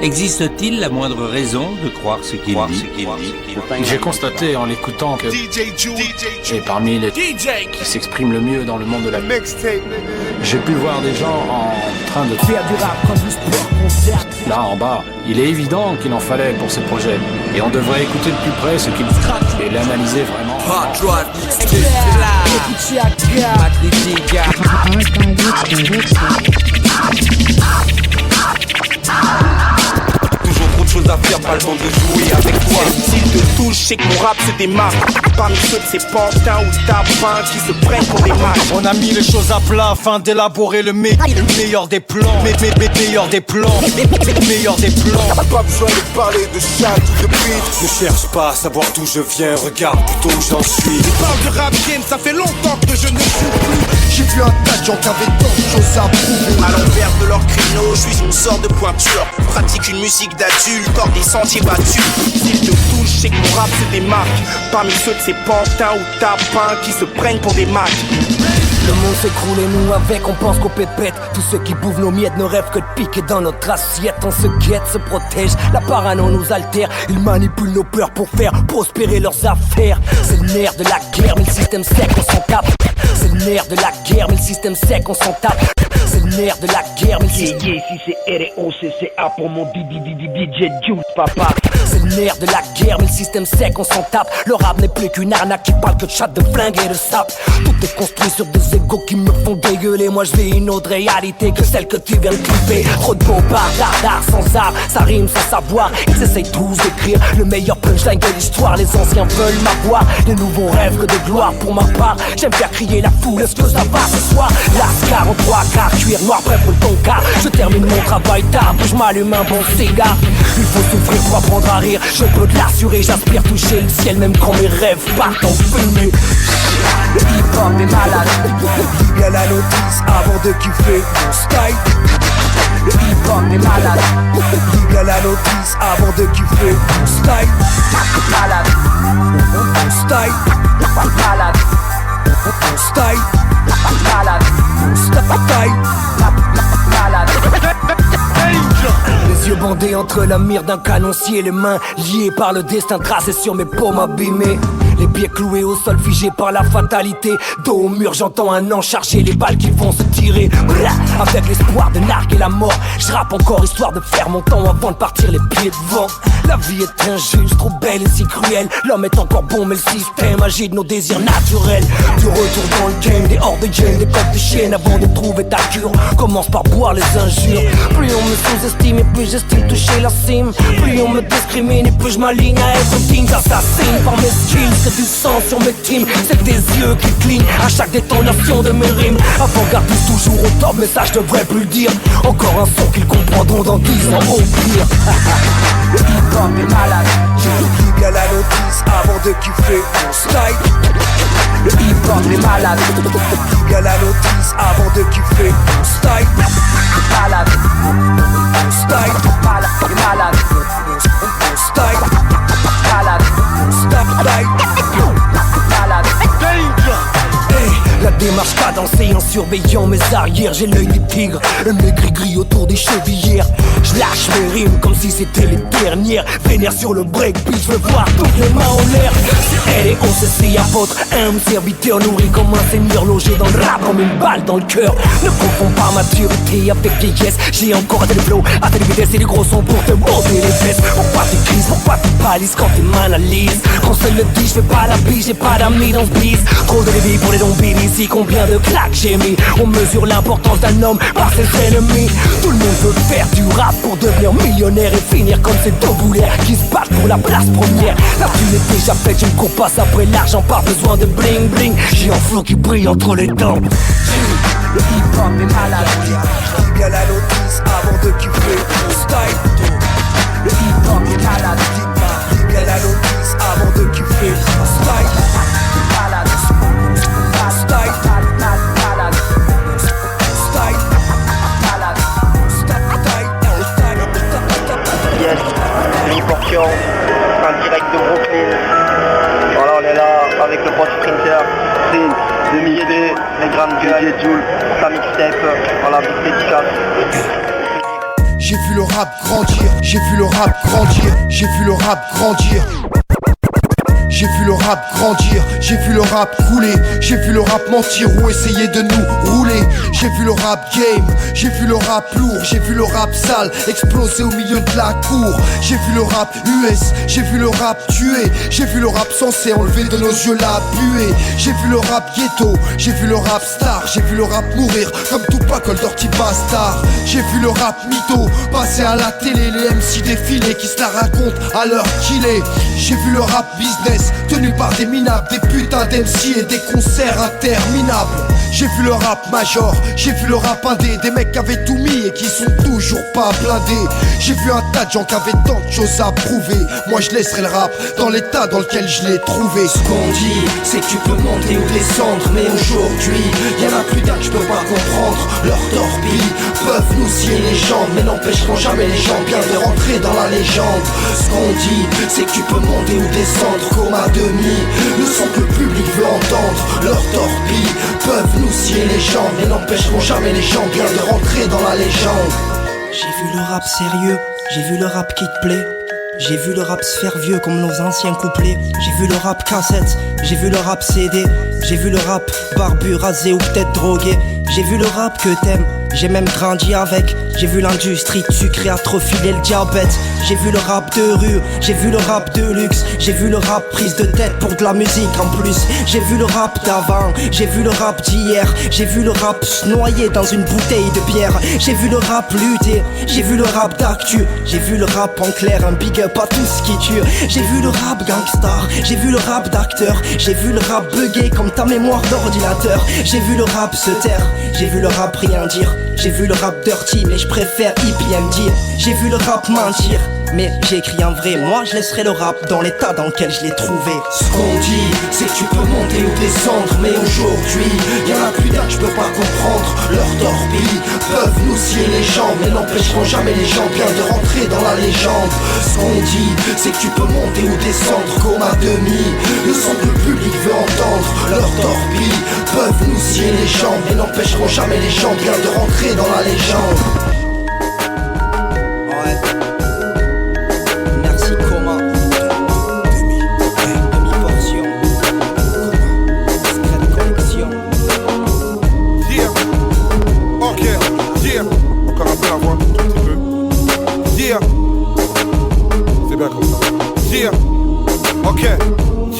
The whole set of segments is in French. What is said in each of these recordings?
Existe-t-il la moindre raison de croire ce qu'il dit? J'ai constaté en l'écoutant que et parmi les DJ qui s'expriment le mieux dans le monde de la mixtape, j'ai pu voir des gens en train de faire du rap comme du sport concert. Là en bas, il est évident qu'il en fallait pour ce projet. Et on devrait écouter de plus près ce qu'ils scratchent et l'analyser vraiment. Toujours trop de choses à faire, pas le temps de jouer avec toi. S'il te touche, c'est que mon rap se démarque parmi ceux de ces pantins ou tapins qui se prennent pour des matchs. On a mis les choses à plat afin d'élaborer le meilleur des plans. Meilleur des plans. Meilleur des plans. Pas besoin de parler de chat ou de beat. Ne cherche pas à savoir d'où je viens, regarde plutôt où j'en suis. Tu parles de rap game, ça fait longtemps que je ne joue plus. J'ai vu un tas de gens qui avaient tant de choses à prouver. À l'envers de leur créneau, je suis une sorte de pointure. Pratique une musique d'adulte, hors des sentiers battus. S'il te touche, c'est que mon rap se démarque parmi ceux de ces pantins ou tapins qui se prennent pour des macs. Le monde s'écroule et nous avec, on pense qu'aux pépettes. Tous ceux qui bouffent nos miettes ne rêvent que de piquer dans notre assiette. On se guette, se protège, la parano nous altère. Ils manipulent nos peurs pour faire prospérer leurs affaires. C'est le nerf de la guerre, mais le système sec, on s'en tape. C'est le nerf de la guerre, mais le système sec, on s'en tape. C'est le nerf de la guerre, mais le système... si c'est R-E-O-C-C-A pour mon DJ Jules, papa. C'est le nerf de la guerre, mais le système sec, on s'en tape. Le rap n'est plus qu'une arnaque qui parle que de chat, de flingue et de sap. Tout est construit sur des égos qui me font dégueuler. Moi je vis une autre réalité que celle que tu viens de clipper. Trop de beaux d'art sans art, ça rime sans savoir. Ils essayent tous d'écrire le meilleur punchline de l'histoire. Les anciens veulent m'avoir, les nouveaux rêvent que de gloire. Pour ma part, j'aime faire crier la foule. Est-ce que ça va ce soir? Lascar en 3 quarts, cuir noir prêt pour le ton car. Je termine mon travail tard, puis je m'allume un bon cigare. Il faut souffrir pour apprendre à rire, je peux te l'assurer. J'aspire toucher le ciel même quand mes rêves partent en fumée. Le hip-hop est malade. Lis bien la notice avant de kiffer mon style. Le hip-hop est malade. Lis bien la notice avant de kiffer mon style. Malade. Mon style. Malade. Mon style. Malade. Mon style. Malade. Les yeux bandés entre la mire d'un canoncier, les mains liées par le destin tracé sur mes paumes abîmées. Les pieds cloués au sol, figés par la fatalité. Dos au mur, j'entends un an charger les balles qui vont se tirer. Blah, avec l'espoir de narguer la mort, je rappe encore histoire de faire mon temps avant de partir les pieds devant. La vie est injuste, trop belle et si cruelle. L'homme est encore bon mais le système agit de nos désirs naturels. Du retour dans le game, des hors de game, des coques de chienne avant de trouver ta cure. Commence par boire les injures. Plus on me sous-estime et plus j'estime toucher la cime. Plus on me discrimine et plus je m'aligne à être digne. J'assassine par mes skills, c'est du sang sur mes teams. C'est des yeux qui clignent à chaque détonation de mes rimes. Avant-gardiste toujours au top, mais ça je devrais plus le dire. Encore un son qu'ils comprendront dans 10 ans au pire. Le hip-hop est malade. Lis bien la notice avant de kiffer mon style. Le hip-hop est malade. Lis bien la notice avant de kiffer mon style. Malade. Mon style. Malade. Malade. Mon style. Malade. Mon style. Malade. La démarche cadencée en surveillant mes arrières. J'ai l'œil du tigre, un gris autour des chevillères. Je lâche mes rimes comme si c'était les dernières. Vénère sur le breakbeat, je veux voir toutes les mains en l'air. C'est R-E-O-C-C à votre humble serviteur, nourri comme un seigneur, logé dans le rap comme une balle dans le cœur. Ne confonds pas maturité avec vieillesse. J'ai encore des flows à telle vitesse et des gros sons pour te monter les fesses. Pourquoi tu crises, pourquoi tu palisses quand tu m'analyses? Quand seul le dit, je fais pas la bise, j'ai pas d'amis dans ce bis. Trop de vie pour les zombies ici, combien de claques j'ai mis. On mesure l'importance d'un homme par ses ennemis. Tout le monde veut faire du rap pour devenir millionnaire et finir comme ces deux boulettes qui se battent pour la place première. La thune est déjà faite, je me cours passe après l'argent, pas besoin de bling bling. J'ai un flow qui brille entre les dents. Le hip-hop est malade. Lis bien la notice avant de kiffer mon style. Le hip-hop est malade. Lis bien la notice avant de kiffer mon style. Malade. Style. Malade. Style. Malade. Yes, Denis Portion, en direct de Brooklyn. Voilà, on est là avec le post Sprinter, Demi Yedé, les grandes gueules, sa mixtape, voilà, big dédicace. J'ai vu le rap rap grandir, j'ai vu le rap grandir, j'ai vu le rap grandir. J'ai vu le rap grandir, j'ai vu le rap couler, j'ai vu le rap mentir ou essayer de nous rouler. J'ai vu le rap game, j'ai vu le rap lourd, j'ai vu le rap sale exploser au milieu de la cour. J'ai vu le rap US, j'ai vu le rap tuer, j'ai vu le rap censé enlever de nos yeux la buée. J'ai vu le rap ghetto, j'ai vu le rap star, j'ai vu le rap mourir comme Tupac ou le Dirty Bastard. J'ai vu le rap mytho passer à la télé, les MC défiler qui se la racontent à l'heure qu'il est. J'ai vu le rap business tenu par des minables, des putains d'MC et des concerts interminables. J'ai vu le rap major, j'ai vu le rap indé, des mecs qui avaient tout mis et qui sont toujours pas blindés. J'ai vu un tas de gens qui avaient tant de choses à prouver. Moi je laisserai le rap dans l'état dans lequel je l'ai trouvé. Ce qu'on dit, c'est que tu peux monter ou descendre, mais aujourd'hui, y'en a plus d'un que je peux pas comprendre. Leurs torpilles peuvent nous scier les jambes, mais n'empêcheront jamais les gens bien de rentrer dans la légende. Ce qu'on dit, c'est que tu peux monter ou descendre comme à demi, le son que le public veut entendre. Leurs torpilles peuvent nous scier les jambes, mais n'empêcheront jamais les gens bien de rentrer dans la légende. J'ai vu le rap sérieux, j'ai vu le rap qui te plaît. J'ai vu le rap se faire vieux comme nos anciens couplets. J'ai vu le rap cassette, j'ai vu le rap CD. J'ai vu le rap barbu, rasé ou peut-être drogué. J'ai vu le rap que t'aimes, j'ai même grandi avec. J'ai vu l'industrie de sucre et atrophier le diabète. J'ai vu le rap de rue, j'ai vu le rap de luxe. J'ai vu le rap prise de tête pour de la musique en plus. J'ai vu le rap d'avant, j'ai vu le rap d'hier. J'ai vu le rap se noyer dans une bouteille de bière. J'ai vu le rap lutter, j'ai vu le rap d'actu. J'ai vu le rap en clair, un big up à tout ce qui tue. J'ai vu le rap gangstar, j'ai vu le rap d'acteur. J'ai vu le rap bugger comme ta mémoire d'ordinateur. J'ai vu le rap se taire, j'ai vu le rap rien dire. J'ai vu le rap dirty mais je préfère IPMD. J'ai vu le rap mentir mais j'ai écrit un vrai. Moi je laisserai le rap dans l'état dans lequel je l'ai trouvé. Ce qu'on dit c'est que tu peux monter ou descendre, mais aujourd'hui y'en a plus d'un que je peux pas comprendre. Leurs torpilles peuvent nous scier les jambes, mais n'empêcheront jamais les gens bien de rentrer dans la légende. Ce qu'on dit c'est que tu peux monter ou descendre comme à demi, le son que le public veut entendre. Leurs torpilles peuvent nous scier les jambes, mais n'empêcheront jamais les gens bien de rentrer dans la légende. Ouais. Merci Coma. Demi-portion. Secret collection. Yeah. Ok. Yeah. Encore un peu la voix, un petit peu. Yeah. C'est bien comme ça. Yeah. Ok.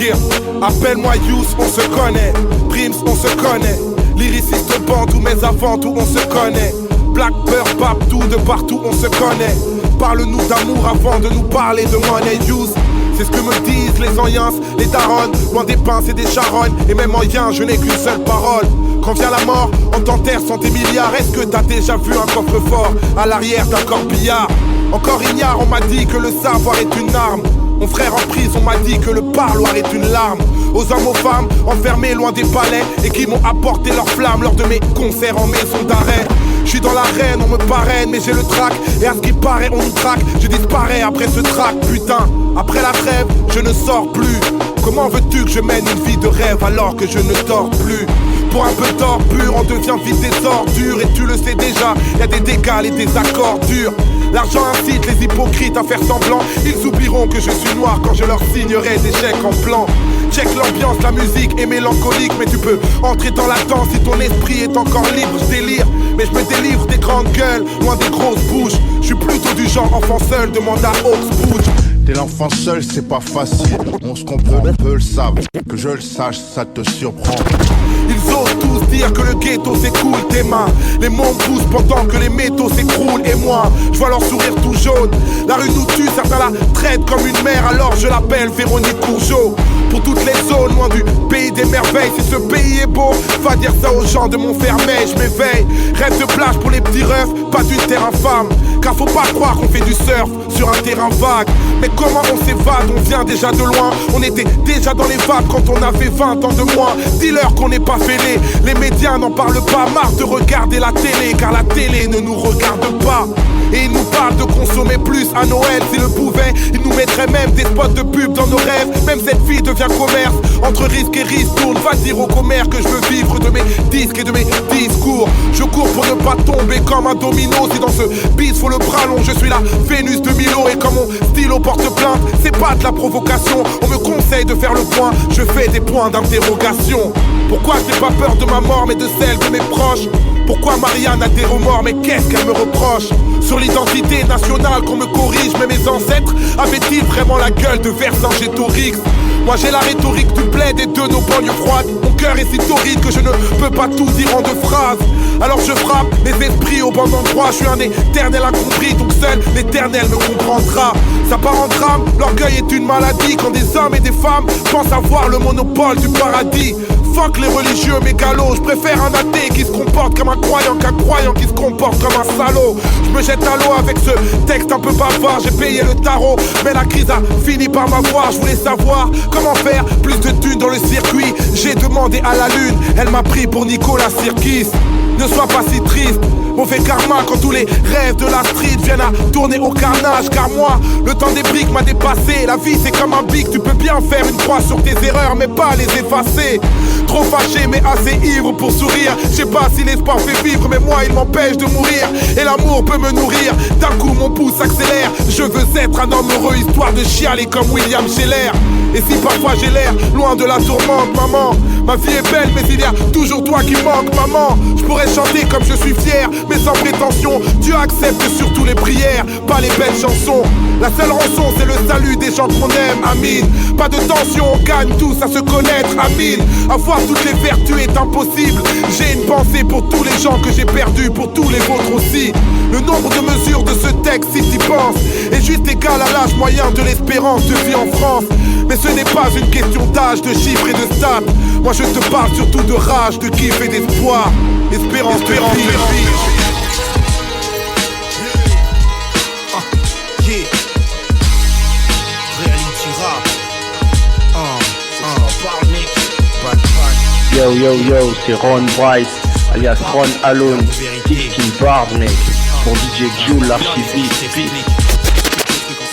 Yeah. Appelle-moi Yous, on se connaît. Prims, on se connaît. Lyriciste bande ou mes avant tout on se connaît. Black Peur, tout de partout on se connaît. Parle-nous d'amour avant de nous parler de money use. C'est ce que me disent les anciens, les darons. Loin des pinces et des charognes. Et même en yin je n'ai qu'une seule parole. Quand vient la mort, on t'enterre sans tes milliards. Est-ce que t'as déjà vu un coffre-fort à l'arrière d'un corbillard? Encore ignare, on m'a dit que le savoir est une arme. Mon frère en prison m'a dit que le parloir est une larme. Aux hommes, aux femmes, enfermés loin des palais, et qui m'ont apporté leur flamme lors de mes concerts en maison d'arrêt. Je suis dans l'arène, on me parraine, mais j'ai le trac. Et à ce qui paraît, on nous traque. Je disparais après ce trac, putain. Après la trêve, je ne sors plus. Comment veux-tu que je mène une vie de rêve alors que je ne dors plus? Pour un peu d'or pur, on devient vite des ordures. Et tu le sais déjà, y a des dégâts et des accords durs. L'argent incite les hypocrites à faire semblant. Ils oublieront que je suis noir quand je leur signerai des chèques en blanc. Check l'ambiance, la musique est mélancolique. Mais tu peux entrer dans la danse si ton esprit est encore libre. Je délire, mais je me délivre des grandes gueules, loin des grosses bouches. Je suis plutôt du genre enfant seul, demande à Oxbridge. T'es l'enfant seul, c'est pas facile. On se comprend, on peut le savoir. Que je le sache, ça te surprend. Ils osent tous dire que le ghetto s'écoule tes mains. Les mondes poussent pendant que les métaux s'écroulent. Et moi, je vois leur sourire tout jaune. La rue nous tue, certains la traitent comme une mère. Alors je l'appelle Véronique Courgeot. Pour toutes les zones, loin du pays des merveilles. Si ce pays est beau, va dire ça aux gens de Montfermeil. Je m'éveille, rêve de plage pour les petits refs, pas d'une terre infâme. Car faut pas croire qu'on fait du surf sur un terrain vague. Mais comment on s'évade, on vient déjà de loin. On était déjà dans les vagues quand on avait 20 ans de moins. Dis-leur qu'on n'est pas fêlés, les médias n'en parlent pas. Marre de regarder la télé, car la télé ne nous regarde pas. Et ils nous parlent de consommer plus à Noël. S'ils le pouvaient, ils nous mettraient même des spots de pub dans nos rêves. Même cette vie devient commerce. Entre risque et risque, tourne, va dire au commère que je veux vivre de mes disques et de mes discours. Je cours pour ne pas tomber comme un domino. Si dans ce beat faut le bras long, je suis la Vénus de Milo. Et comme mon stylo porte plainte, c'est pas de la provocation. On me conseille de faire le point, je fais des points d'interrogation. Pourquoi j'ai pas peur de ma mort mais de celle de mes proches? Pourquoi Marianne a des remords mais qu'est-ce qu'elle me reproche? Sur l'identité nationale qu'on me corrige, mais mes ancêtres avaient-ils vraiment la gueule de Vercingétorix? Moi j'ai la rhétorique du bled et de nos banlieues froides. Mon cœur est si torride que je ne peux pas tout dire en 2 phrases. Alors je frappe mes esprits au bon endroit. Je suis un éternel incompris, donc seul l'éternel me comprendra. Ça part en drame, l'orgueil est une maladie. Quand des hommes et des femmes pensent avoir le monopole du paradis. Fuck les religieux mégalos, je préfère un athée qui se comporte comme un croyant qu'un croyant qui se comporte comme un salaud. Je me jette à l'eau avec ce texte un peu bavard. J'ai payé le tarot, mais la crise a fini par m'avoir. Je voulais savoir comment faire plus de thunes dans le circuit. J'ai demandé à la lune, elle m'a pris pour Nicolas Sirkis. Ne sois pas si triste, mauvais karma quand tous les rêves de la street viennent à tourner au carnage. Car moi, le temps des briques m'a dépassé. La vie c'est comme un bic, tu peux bien faire une croix sur tes erreurs mais pas les effacer. Trop fâché mais assez ivre pour sourire. Je sais pas si l'espoir fait vivre mais moi il m'empêche de mourir. Et l'amour peut me nourrir, d'un coup mon pouce accélère. Je veux être un homme heureux histoire de chialer comme William Scheller. Et si parfois j'ai l'air loin de la tourmente, maman, ma vie est belle mais il y a toujours toi qui manque, maman. Je pourrais chanter comme je suis fier mais sans prétention. Dieu accepte surtout les prières, pas les belles chansons. La seule rançon c'est le salut des gens qu'on aime, Amine. Pas de tension, on gagne tous à se connaître, Amine. Avoir toutes les vertus est impossible. J'ai une pensée pour tous les gens que j'ai perdus, pour tous les vôtres aussi. Le nombre de mesures de ce texte, si t'y penses, est juste égal à l'âge moyen de l'espérance de vie en France. Mais ce n'est pas une question d'âge, de chiffres et de stats. Moi je te parle surtout de rage, de kiff et d'espoir. Espérance, espérance, espérance. Yo yo yo, c'est Ron Bryce, alias Ron Alone, 16 bars mec, pour DJ Jules l'archiviste.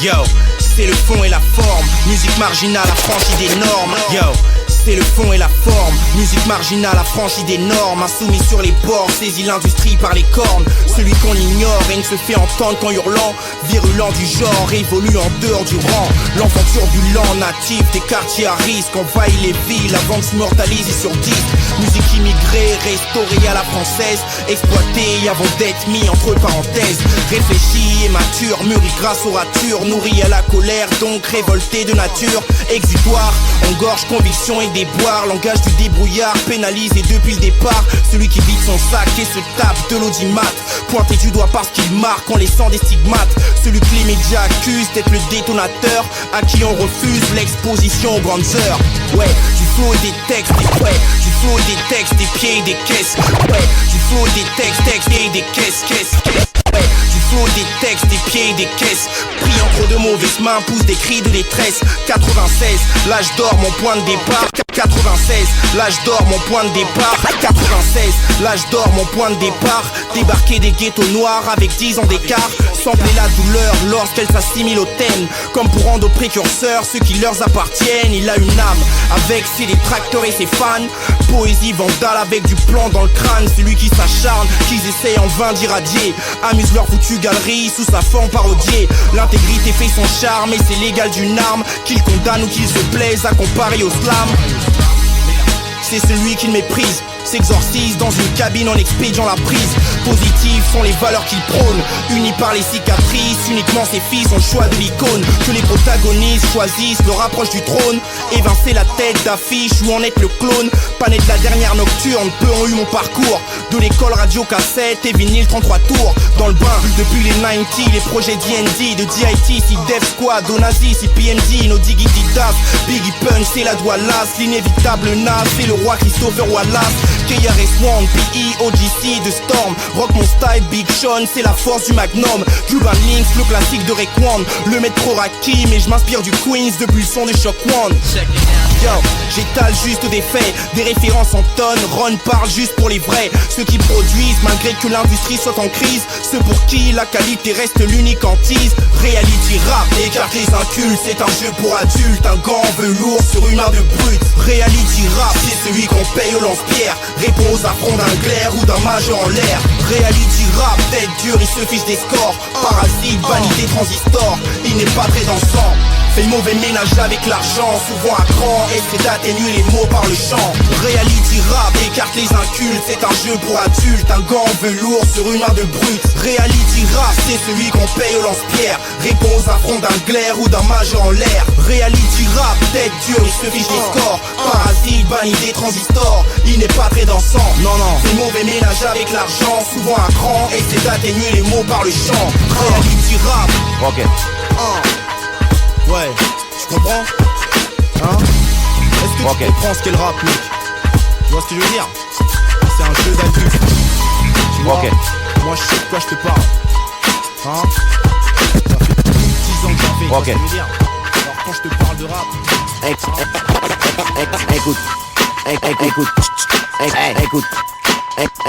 Yo, c'est le fond et la forme, musique marginale affranchie des normes. Yo, c'est le fond et la forme, musique marginale affranchie des normes. Insoumis sur les bords, saisit l'industrie par les cornes. Celui qu'on ignore et ne se fait entendre qu'en hurlant. Virulent du genre, évolue en dehors du rang. L'enfant turbulent, natif des quartiers à risque. Envahit les villes avant de s'immortaliser sur 10. Musique immigrée, restaurée à la française. Exploitée avant d'être mis entre parenthèses. Réfléchie et mature, mûrie grâce aux ratures. Nourrie à la colère, donc révoltée de nature. Exutoire, engorge conviction et déboire. Langage du débrouillard, pénalisé depuis le départ. Celui qui vide son sac et se tape de l'audimat. Pointé du doigt parce qu'il marque en laissant des stigmates. Celui que les médias accusent d'être le détonateur, à qui on refuse l'exposition aux grandes heures. Ouais, du flow et des textes, ouais, du flow et des textes, des pieds et des caisses. Ouais, du flow et des textes et des caisses. Ouais, du flow, des textes, des pieds et des caisses. Pris entre de mauvaises mains, pousse des cris de détresse. 96, l'âge d'or, mon point de départ. 96, l'âge d'or, mon point de départ. 96, l'âge d'or, mon point de départ. Débarquer des ghettos noirs avec 10 ans d'écart. Sampler la douleur lorsqu'elle s'assimile au thème. Comme pour rendre aux précurseurs ceux qui leur appartiennent. Il a une âme avec ses détracteurs et ses fans. Poésie vandale avec du plomb dans le crâne. Celui qui s'acharne, qu'ils essayent en vain d'irradier. Amuse leur foutue galerie sous sa forme parodiée. L'intégrité fait son charme et c'est l'égal d'une arme. Qu'ils condamnent ou qu'ils se plaisent à comparer au slam. C'est celui qui méprise, s'exorcise dans une cabine en expédiant la prise. Positives sont les valeurs qu'il prône, unis par les cicatrices. Uniquement ses fils ont le choix de l'icône. Que les protagonistes choisissent le rapproche du trône. Évincer la tête d'affiche ou en être le clone. Pas net la dernière nocturne, peu ont eu mon parcours. De l'école radio cassette et vinyle 33 tours. Dans le bain depuis les 90, les projets D&D, de DIT, si Dev Squad, Onazi, si PMD, no Diggity Das, Biggie Punch, c'est la Doualasse, l'inévitable Nas, c'est le roi Christopher Wallace. KRS-One, PE, OGC, de Storm, Rock mon style, Big Sean, c'est la force du Magnum. Cuban Links, le classique de Rayquan. Le métro Rakim et je m'inspire du Queens depuis le son de Shock One. Yo, j'étale juste des faits, des références en tonnes. Ron parle juste pour les vrais, ceux qui produisent malgré que l'industrie soit en crise. Ceux pour qui la qualité reste l'unique hantise. Reality rap, écarte les incultes. C'est un jeu pour adultes, un gant en velours sur une main de brute. Reality rap, c'est celui qu'on paye au lance-pierre. Répond aux affronts d'un glaire ou d'un mage en l'air. Reality rap, tête dure, il se fiche des scores. Parasite, vanité, transistor, il n'est pas très dansant. Fait le mauvais ménage avec l'argent, souvent à cran, essaie d'atténuer les mots par le chant. Reality rap, écarte les incultes, c'est un jeu pour adultes, un gant en velours sur une main de brute. Reality rap, c'est celui qu'on paye au lance-pierre, répond aux affronts d'un glaire ou d'un mage en l'air. Reality rap, tête dure, il se fiche des scores. Parasite, vanité, transistor, il n'est pas très dansant. Non, fait le mauvais ménage avec l'argent, souvent à cran, essaie d'atténuer les mots par le chant. Reality rap. Ok. Ouais, tu comprends? Hein? Est-ce que tu comprends ce qu'est le rap, mec? Tu vois ce que je veux dire? C'est un jeu d'adulte. Tu vois? Moi je sais de quoi je te parle. Hein? Ça fait plus de 10 ans que j'en fais, tu vois ce que je veux dire? Alors quand je te parle de rap...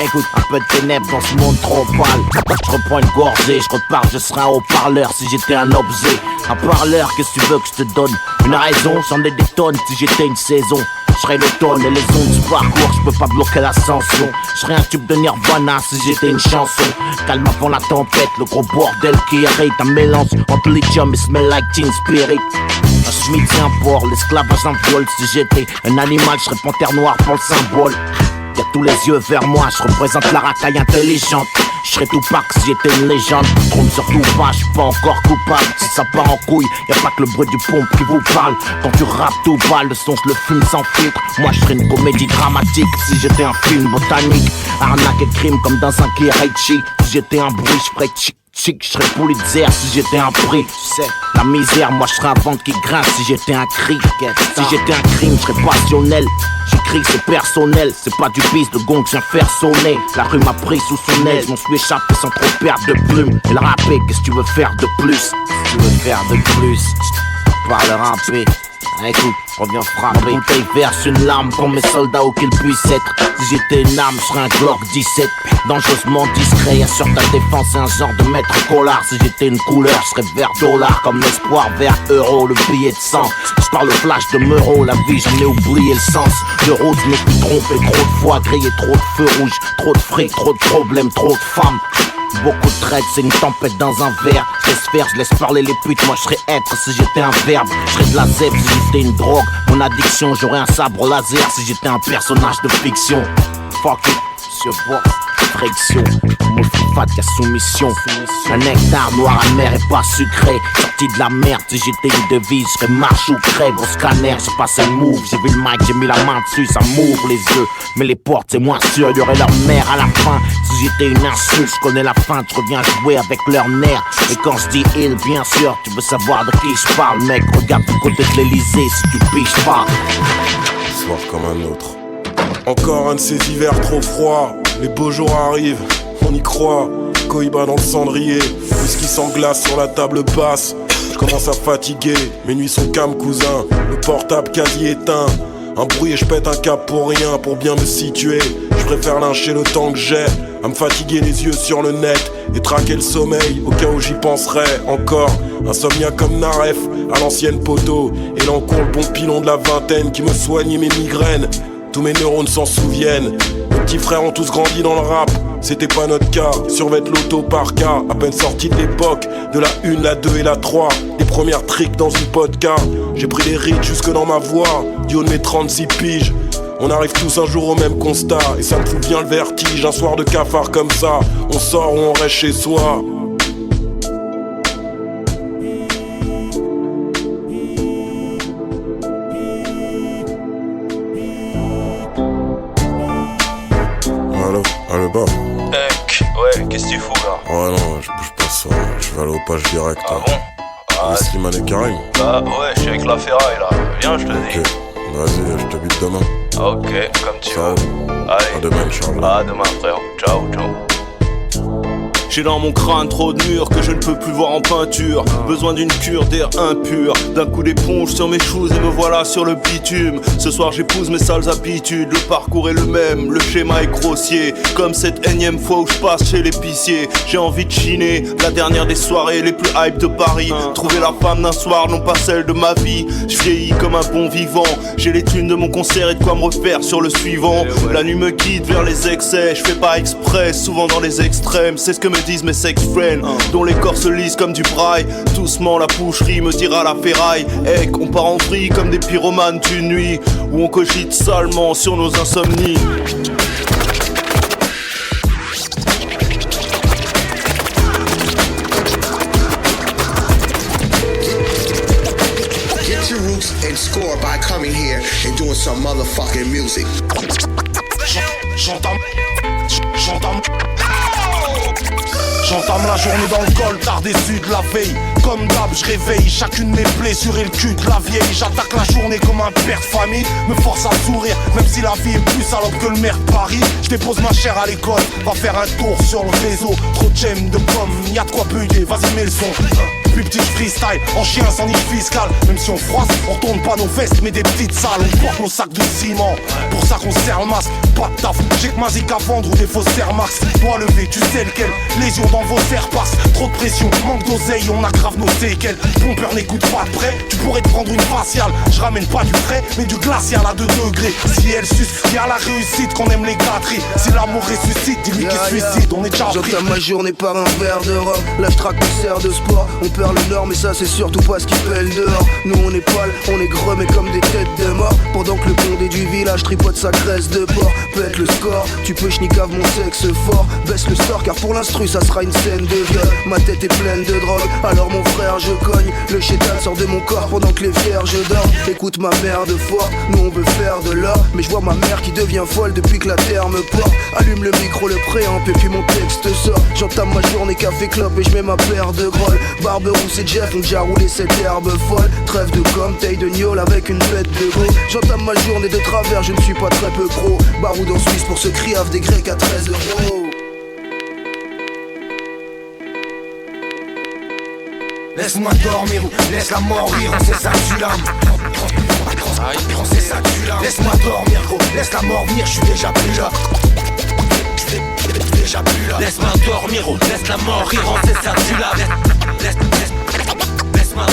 Écoute, un peu de ténèbres dans ce monde trop pâle. Je reprends une gorgée, je repars, je serai un haut-parleur si j'étais un objet. Un parleur, qu'est-ce que tu veux que je te donne? Une raison, j'en ai des tonnes si j'étais une saison. Je serais l'automne et les ondes du parcours, je peux pas bloquer l'ascension. Je serais un tube de Nirvana si j'étais une chanson. Calme avant la tempête, le gros bordel qui hérite. Un mélange entre lithium et smell like teen spirit. Un schmitt c'est un porc, l'esclavage un viol. Si j'étais un animal, je serais panthère noire pour le symbole. Y'a tous les yeux vers moi, je représente la racaille intelligente. Je serais Tupac si j'étais une légende. Trompe surtout pas, je suis pas encore coupable. Si ça part en couille, y'a pas que le bruit du pompe qui vous parle. Quand tu rappes tout bas, le son je le fume sans filtre. Moi je serais une comédie dramatique si j'étais un film botanique. Arnaque et crime comme dans un Kirichi. Si j'étais un bruit, je ferais chic. Chic, je serais Pulitzer si j'étais un prix. Tu sais, la misère, moi je serais un ventre qui grince si j'étais un cri. Si j'étais un crime, je serais passionnel. J'écris, c'est personnel, c'est pas du bis de gong que je viens faire sonner. La rue m'a pris sous son aile, je m'en suis échappé sans trop perdre de plume. Et le rapper, qu'est-ce que tu veux faire de plus? Qu'est-ce que tu veux faire de plus? Par le rapper. Écoute, reviens frapper. Ma bouteille verse une larme pour mes soldats où qu'ils puissent être. Si j'étais une âme, je serais un Glock 17. Dangereusement discret, assure ta défense, c'est un genre de maître collard. Si j'étais une couleur, je serais vert dollar. Comme l'espoir vert euro, le billet de sang. Je parle flash de Meuro, la vie j'en ai oublié le sens. De route, je me suis trompé trop de fois, grillé trop de feux rouges. Trop de fric, trop de problèmes, trop de femmes. Beaucoup de traits, c'est une tempête dans un verre. Je laisse faire, je laisse parler les putes. Moi je serais être si j'étais un verbe. Je serais de la zèbre si j'étais une drogue. Mon addiction, j'aurais un sabre laser si j'étais un personnage de fiction. Fuck it, monsieur Boss, friction. Mon fat y'a soumission. Un nectar noir amer et pas sucré. Sorti de la merde, si j'étais une devise, je serais marche ou crève. Au scanner, j'ai passé le move. J'ai vu le mic, j'ai mis la main dessus, ça m'ouvre les yeux. Mais les portes, c'est moins sûr, y'aurait leur mère à la fin. Si j'étais une insulte, je connais la fin, je reviens jouer avec leur nerf. Et quand je dis il, bien sûr, tu veux savoir de qui je parle, mec. Regarde du côté de l'Elysée si tu piches pas. Soir comme un autre. Encore un de ces hivers trop froids. Les beaux jours arrivent, on y croit. Cohiba dans le cendrier, whisky sans glace sur la table basse. Je commence à fatiguer, mes nuits sont calmes cousin. Le portable quasi éteint. Un bruit et je pète un câble pour rien, pour bien me situer. Je préfère lyncher le temps que j'ai, à me fatiguer les yeux sur le net et traquer le sommeil, au cas où j'y penserais encore. Insomnia comme Naref, à l'ancienne poteau. Et l'encours le bon pilon de la vingtaine qui me soignait mes migraines. Tous mes neurones s'en souviennent. Mes petits frères ont tous grandi dans le rap, c'était pas notre cas. Survêt l'auto par cas, à peine sorti de l'époque de la 1, la 2 et la 3. Les premières tricks dans une vodka. J'ai pris les rides jusque dans ma voix, du haut de mes 36 piges. On arrive tous un jour au même constat, et ça me fout bien le vertige. Un soir de cafard comme ça, on sort ou on reste chez soi. Allô, Bob. Ouais, qu'est-ce que tu fous là? Ouais, non, je bouge pas ça, je vais aller au page direct. Ah bon? Ah, Slimane et Karim. Bah ouais, je suis avec la ferraille là, viens, je te dis. Ok, vas-y, je te bute demain. Ok, comme tu veux. Allez, à demain, Inch'Allah. À demain, frère. Ciao, ciao. J'ai dans mon crâne trop de murs que je ne peux plus voir en peinture. Besoin d'une cure d'air impur, d'un coup d'éponge sur mes choses et me voilà sur le bitume. Ce soir j'épouse mes sales habitudes, le parcours est le même, le schéma est grossier. Comme cette énième fois où je passe chez l'épicier. J'ai envie de chiner, la dernière des soirées les plus hype de Paris. Trouver la femme d'un soir, non pas celle de ma vie. Je vieillis comme un bon vivant, j'ai les thunes de mon concert et de quoi me refaire sur le suivant. La nuit me guide vers les excès, je fais pas exprès, souvent dans les extrêmes. C'est ce que me disent mes sex friends, dont les corps se lisent comme du braille. Doucement la boucherie me dira la ferraille. Hey, on part en vrille comme des pyromanes d'une nuit où on cogite salement sur nos insomnies. Get your roots and score by coming here and doing some motherfucking music. J'entame la journée dans le col, tard déçu de la veille. Comme d'hab, je réveille chacune de mes blessures et le cul de la vieille. J'attaque la journée comme un père de famille, me force à sourire, même si la vie est plus salope que le maire de Paris. Je dépose ma chère à l'école, va faire un tour sur le réseau. Trop de gemmes, de pommes, y'a de quoi bugger, vas-y mets le son. Plus petit freestyle, en chien sans niche fiscale. Même si on froisse, on tourne pas nos vestes mais des petites salles. On porte nos sacs de ciment, pour ça qu'on serre le masque. Pas de taf, j'ai que ma zik à vendre ou des fausses Air Max. Doigt levé, tu sais lequel, lésion dans vos serres passe. Trop de pression, manque d'oseille, on aggrave nos séquelles. Pompeur n'écoute pas de près, tu pourrais te prendre une faciale. Je ramène pas du frais, mais du glacial à 2 degrés. Si elle suce, y'a la réussite qu'on aime les gâteries. Si l'amour ressuscite, dis-lui qu'il suicide, on est déjà pris. J'entame ma journée par un verre de rhum. Là je traque mes serres de sport. On perd le nord mais ça c'est surtout pas ce qui pèle dehors. Nous on est pâle, on est greux mais comme des têtes de mort. Pendant que le condé du village tripote sa graisse de porc. Pète le score, tu peux schnicave mon sexe fort. Baisse le store car pour l'instru ça sera une scène de viol. Ma tête est pleine de drogue, alors mon frère je cogne. Le chétal sort de mon corps pendant que les vierges dorment. Écoute ma mère de fort, nous on veut faire de l'or. Mais je vois ma mère qui devient folle depuis que la terre me porte. Allume le micro, le préamp et puis mon texte sort. J'entame ma journée café clope et je mets ma paire de grolles. Barbe rousse et Jeff ont déjà roulé cette herbe folle. Trêve de com, taille de gnôle avec une fête de go. J'entame ma journée de travers, je ne suis pas très peu pro. Baroud en Suisse pour ce criave des Grecs à 13 euros. Laisse-moi dormir ou laisse la mort rire, on sait ça tu l'âme. On sait ça tu l'âme. Laisse-moi dormir gros, laisse la mort venir, je suis déjà plus là. Déjà plus là. Laisse-moi dormir gros, laisse la mort rire, on sait ça tu l'âme. Laisse-moi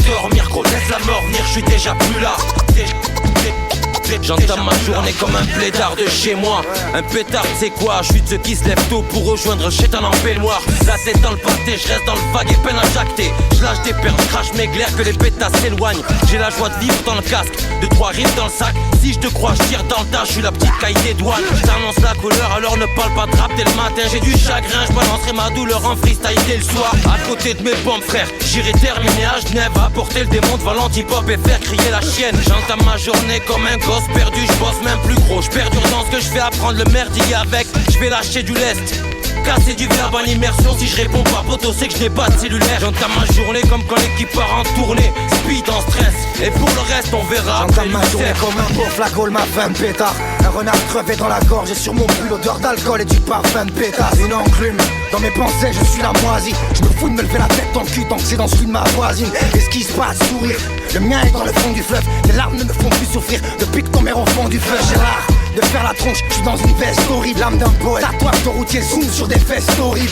dormir gros, laisse la mort venir, je suis déjà plus là. J'entame ma journée comme un blédard de chez moi. Un pétard, c'est quoi? Je suis de ceux qui se lèvent tôt pour rejoindre un chétan en peignoir. La tête dans le pâté, je reste dans le vague et peine à jacter. Je lâche des perles, crache mes glaires que les pétasses s'éloignent. J'ai la joie de vivre dans le casque, de 3 rives dans le sac. Si je te crois, je tire dans le tas, je suis la petite caille des douanes. Je t'annonce la couleur, alors ne parle pas de rap dès le matin. J'ai du chagrin, je balancerai ma douleur en freestyle dès le soir. À côté de mes bombes frères, j'irai terminer à Genève. Apporter le démon devant l'antipop et faire crier la chienne. J'entame ma journée comme un gosse perdu, je bosse même plus gros. Je perdure dans ce que je fais, apprendre le merdier avec. Je vais lâcher du lest, casser du verbe en immersion. Si je réponds pas poto, c'est que je n'ai pas de cellulaire. J'entame ma journée comme quand l'équipe part en tournée. Speed en stress, et pour le reste on verra. J'entame ma journée comme un pauvre, la gaule m'a fait un pétard. Un renard crevé dans la gorge et sur mon pull l'odeur d'alcool et du parfum de pétasse. Une enclume, dans mes pensées je suis la moisie. Je me fous de me lever la tête dans le cul tant que c'est dans celui de ma voisine. Et ce qui se passe, sourire, le mien est dans le fond du fleuve. Tes larmes ne me font plus souffrir depuis que ton mère au fond du feu. J'ai l'art de faire la tronche, je suis dans une veste horrible. L'âme d'un poète, tatouage de routier zoom sur des fesses horribles.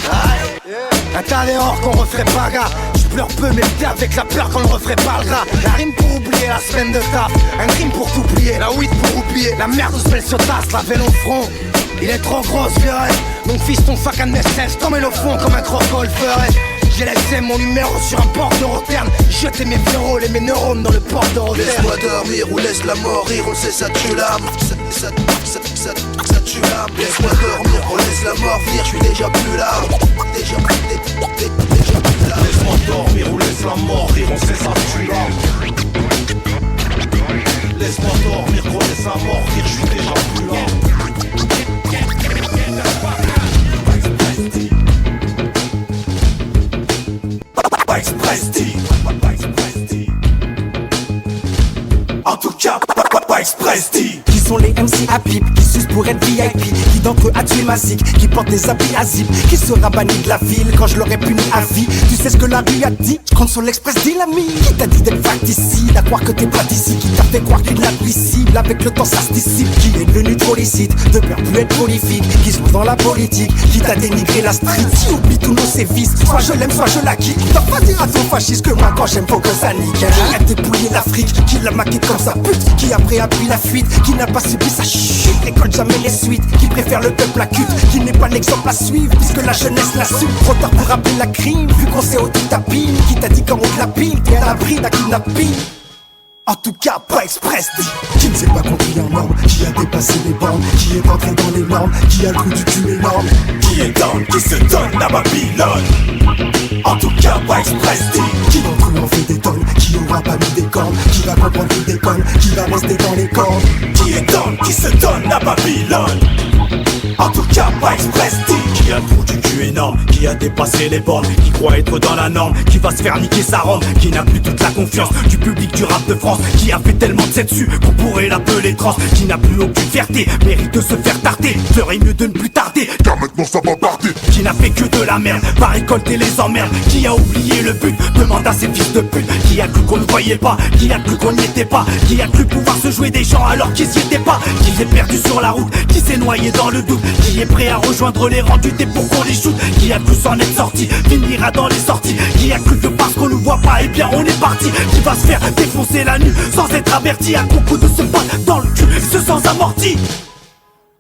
Un tas d'erreurs qu'on referait pas gars. Je pleure peu mais t'es avec la peur qu'on ne referait pas le gras. La rime pour oublier la semaine de taf, un crime pour t'oublier, la weed pour oublier. La merde où se met sur tasse, la veine au front. Il est trop gros ce vieux. Donc fiston fuck un SS, tomber le fond comme un crocodile le ferait. J'ai laissé mon numéro sur un port de Roterne. Jeter mes viraux et mes neurones dans le port de Roterne. Laisse-moi dormir ou laisse la mort rire, on sait ça tue l'âme. Ça tue l'âme. Laisse-moi dormir ou laisse la mort venir, je suis déjà plus là. Déjà plus là. Laisse-moi dormir ou laisse la mort rire, on sait ça tue l'âme. Laisse-moi dormir ou laisse la mort venir, je suis déjà plus là. En tout cas, pas Express T. sont les MC à pipe, qui sucent pour être VIP, qui d'entre eux a tué ma zik, qui porte des habits à zip, qui sera banni de la ville quand je l'aurais puni à vie. Tu sais ce que la rue a dit, je compte sur l'express d'Ilami. Qui t'a dit d'être facticide, à croire que t'es pas d'ici, qui t'a fait croire qu'il est admissible, avec le temps ça se dissipe, qui est devenu trop licite, de peur plus être prolifique, qui se trouve dans la politique, qui t'a dénigré la street, qui oublie tous nos sévices, soit je l'aime, soit je la quitte. T'as pas dire à ton fasciste que moi quand j'aime faut que ça nique. Qui a dépouillé l'Afrique, qui l'a maqué comme sa pute, qui après a pris la fuite, qui n'a pas subi sa chute, récolte jamais les suites, qui préfère le peuple à culte, qui n'est pas l'exemple à suivre, puisque la jeunesse l'a su. Trop tard pour rappeler la crime, vu qu'on s'est ôté ta pile, qui t'a dit quand on te la pile, t'es à l'abri d'un kidnapping. En tout cas, pas express dit. Qui ne s'est pas compris un homme, qui a dépassé les bornes, qui est entré dans les normes, qui a le goût du cul énorme, qui est down, qui se donne à Babylone. En tout cas, pas express dit. Qui d'entre eux en fait des tonnes, qui aura pas mis des cornes, qui va comprendre qu'il déconne, qui va rester dans les cordes, qui est down, qui se donne à Babylone. En tout cas, pas express dit. Qui a le trou du cul énorme, qui a dépassé les bornes, qui croit être dans la norme, qui va se faire niquer sa rome, qui n'a plus toute la confiance du public du rap de France, qui a fait tellement de dessus qu'on pourrait l'appeler trans, qui n'a plus aucune fierté, mérite de se faire tarter, ferait mieux de ne plus tarder, car maintenant ça va partir. Qui n'a fait que de la merde, va récolter les emmerdes, qui a oublié le but, demande à ses fils de pute, qui a cru qu'on ne voyait pas, qui a cru qu'on n'y était pas, qui a cru pouvoir se jouer des gens alors qu'ils y étaient pas, qui s'est perdu sur la route, qui s'est noyé dans le doute, qui est prêt à rejoindre les rangs du thé pour qu'on les shoot, qui a cru s'en être sorti, finira dans les sorties, qui a cru que parce qu'on nous voit pas, eh bien on est parti, qui va se faire défoncer la nuit sans être averti, à coups de se battre dans le cul, ce sans amorti.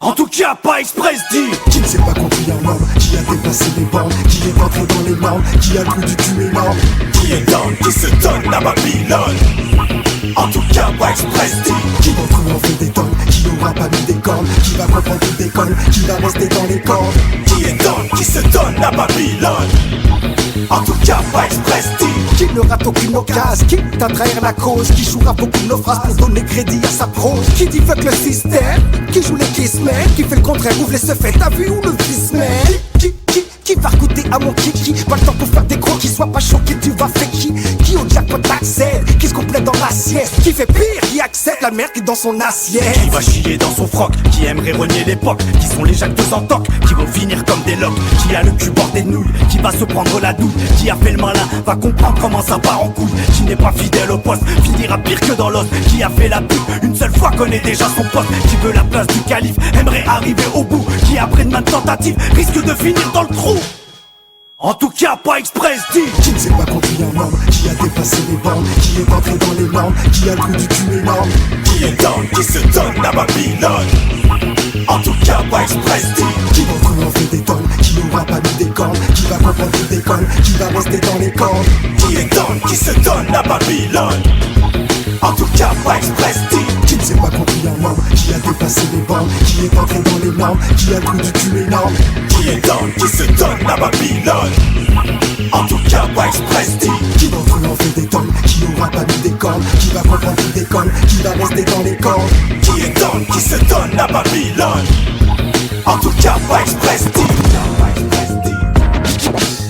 En tout cas, pas express dit. Qui ne s'est pas compris un homme, qui a dépassé les bornes, qui est entré dans les normes, qui a le goût du cul énorme, qui est down, qui se donne à Babylone. En tout cas, pas express dit. Qui d'entre eux en fait des tonnes, qui aura pas mis des cornes, qui va comprendre qu'il déconne, qui va rester dans les cordes, qui est down, qui se donne à Babylone. En tout cas, pas express dit. Qui ne rate aucune occasion, qui t'a trahir la cause, qui jouera beaucoup de nos phrases pour donner crédit à sa prose, qui dit fuck le système, qui joue les kissmen, qui fait le contraire, ouvre les secrets, t'as vu où le vice man, qui va goûter à mon kiki, pas le temps pour faire des gros, qui soit pas choqué, tu vas faire qui au jackpot accède, qui se complète dans la sieste, qui fait pire, qui accepte la merde qui est dans son assiette, qui va chier dans son froc, qui aimerait renier l'époque, qui sont les Jacques de Santoc, qui vont finir comme des locs, qui a le cul bordé de nouilles, qui va se prendre la douille, qui a fait le malin, va comprendre comment ça part en couille, qui n'est pas fidèle au poste, finira pire que dans l'os, qui a fait la pute, une seule fois connaît déjà son poste, qui veut la place du calife, aimerait arriver au bout, qui après de maintes tentatives, risque de finir dans le trou. En tout cas, pas express dit. Qui ne s'est pas compris un homme, qui a dépassé les bornes, qui est entré dans les normes, qui a le goût du cul énorme, qui est down, qui se donne à Babylone. En tout cas, pas express dit. Qui d'entre eux en fait des tonnes, qui aura pas mis des cornes, qui va comprendre qu'il déconne, qui va rester dans les cordes, qui est down, qui se donne à Babylone. En tout cas, pas express dit. Qui ne s'est pas compris un homme, qui a dépassé les bornes, qui est entré dans les normes, qui a le goût du cul énorme, qui est down, qui se donne à Babylone. En tout cas, pas express dit. Qui d'entre eux en fait des tonnes, qui aura pas mis des cornes, qui va comprendre qu'il déconne, qui va rester dans les cordes, qui est down, qui se donne à Babylone. En tout cas, pas express dit.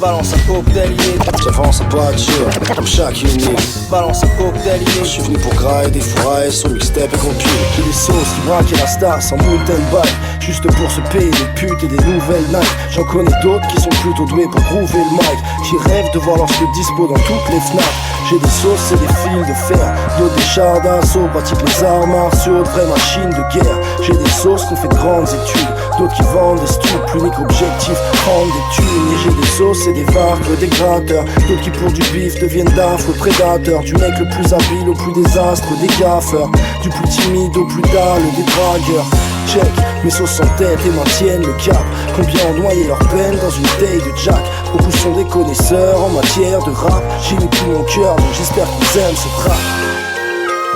Balance un cocktailier, j'avance pas dur, comme chaque unique. Balance un cocktailier, je suis venu pour grailler des fourrailles, son mixtape et compil. J'ai des sauces qui braquent la star sans mountain bike, juste pour se payer des putes et des nouvelles Nike. J'en connais d'autres qui sont plutôt doués pour groover le mic, qui rêvent de voir leur slip dispo dans toutes les FNAC. J'ai des sauces et des fils de fer, d'autres des chars d'assaut, pratiquent les arts martiaux, de vraies machines de guerre. J'ai des sauces qui ont fait de grandes études, d'autres qui vendent des studs, plus unique objectif, prendre des thunes. Et j'ai des sauces et des varques, des gratteurs, d'autres qui pour du bif deviennent d'affreux prédateurs. Du mec le plus habile au plus désastre des gaffeurs, du plus timide au plus dalle des dragueurs. Check, mes sauces en tête et maintiennent le cap. Combien ont noyé leur peine dans une taille de Jack. Beaucoup sont des connaisseurs en matière de rap. J'y mets tout mon cœur, donc j'espère qu'ils aiment ce rap.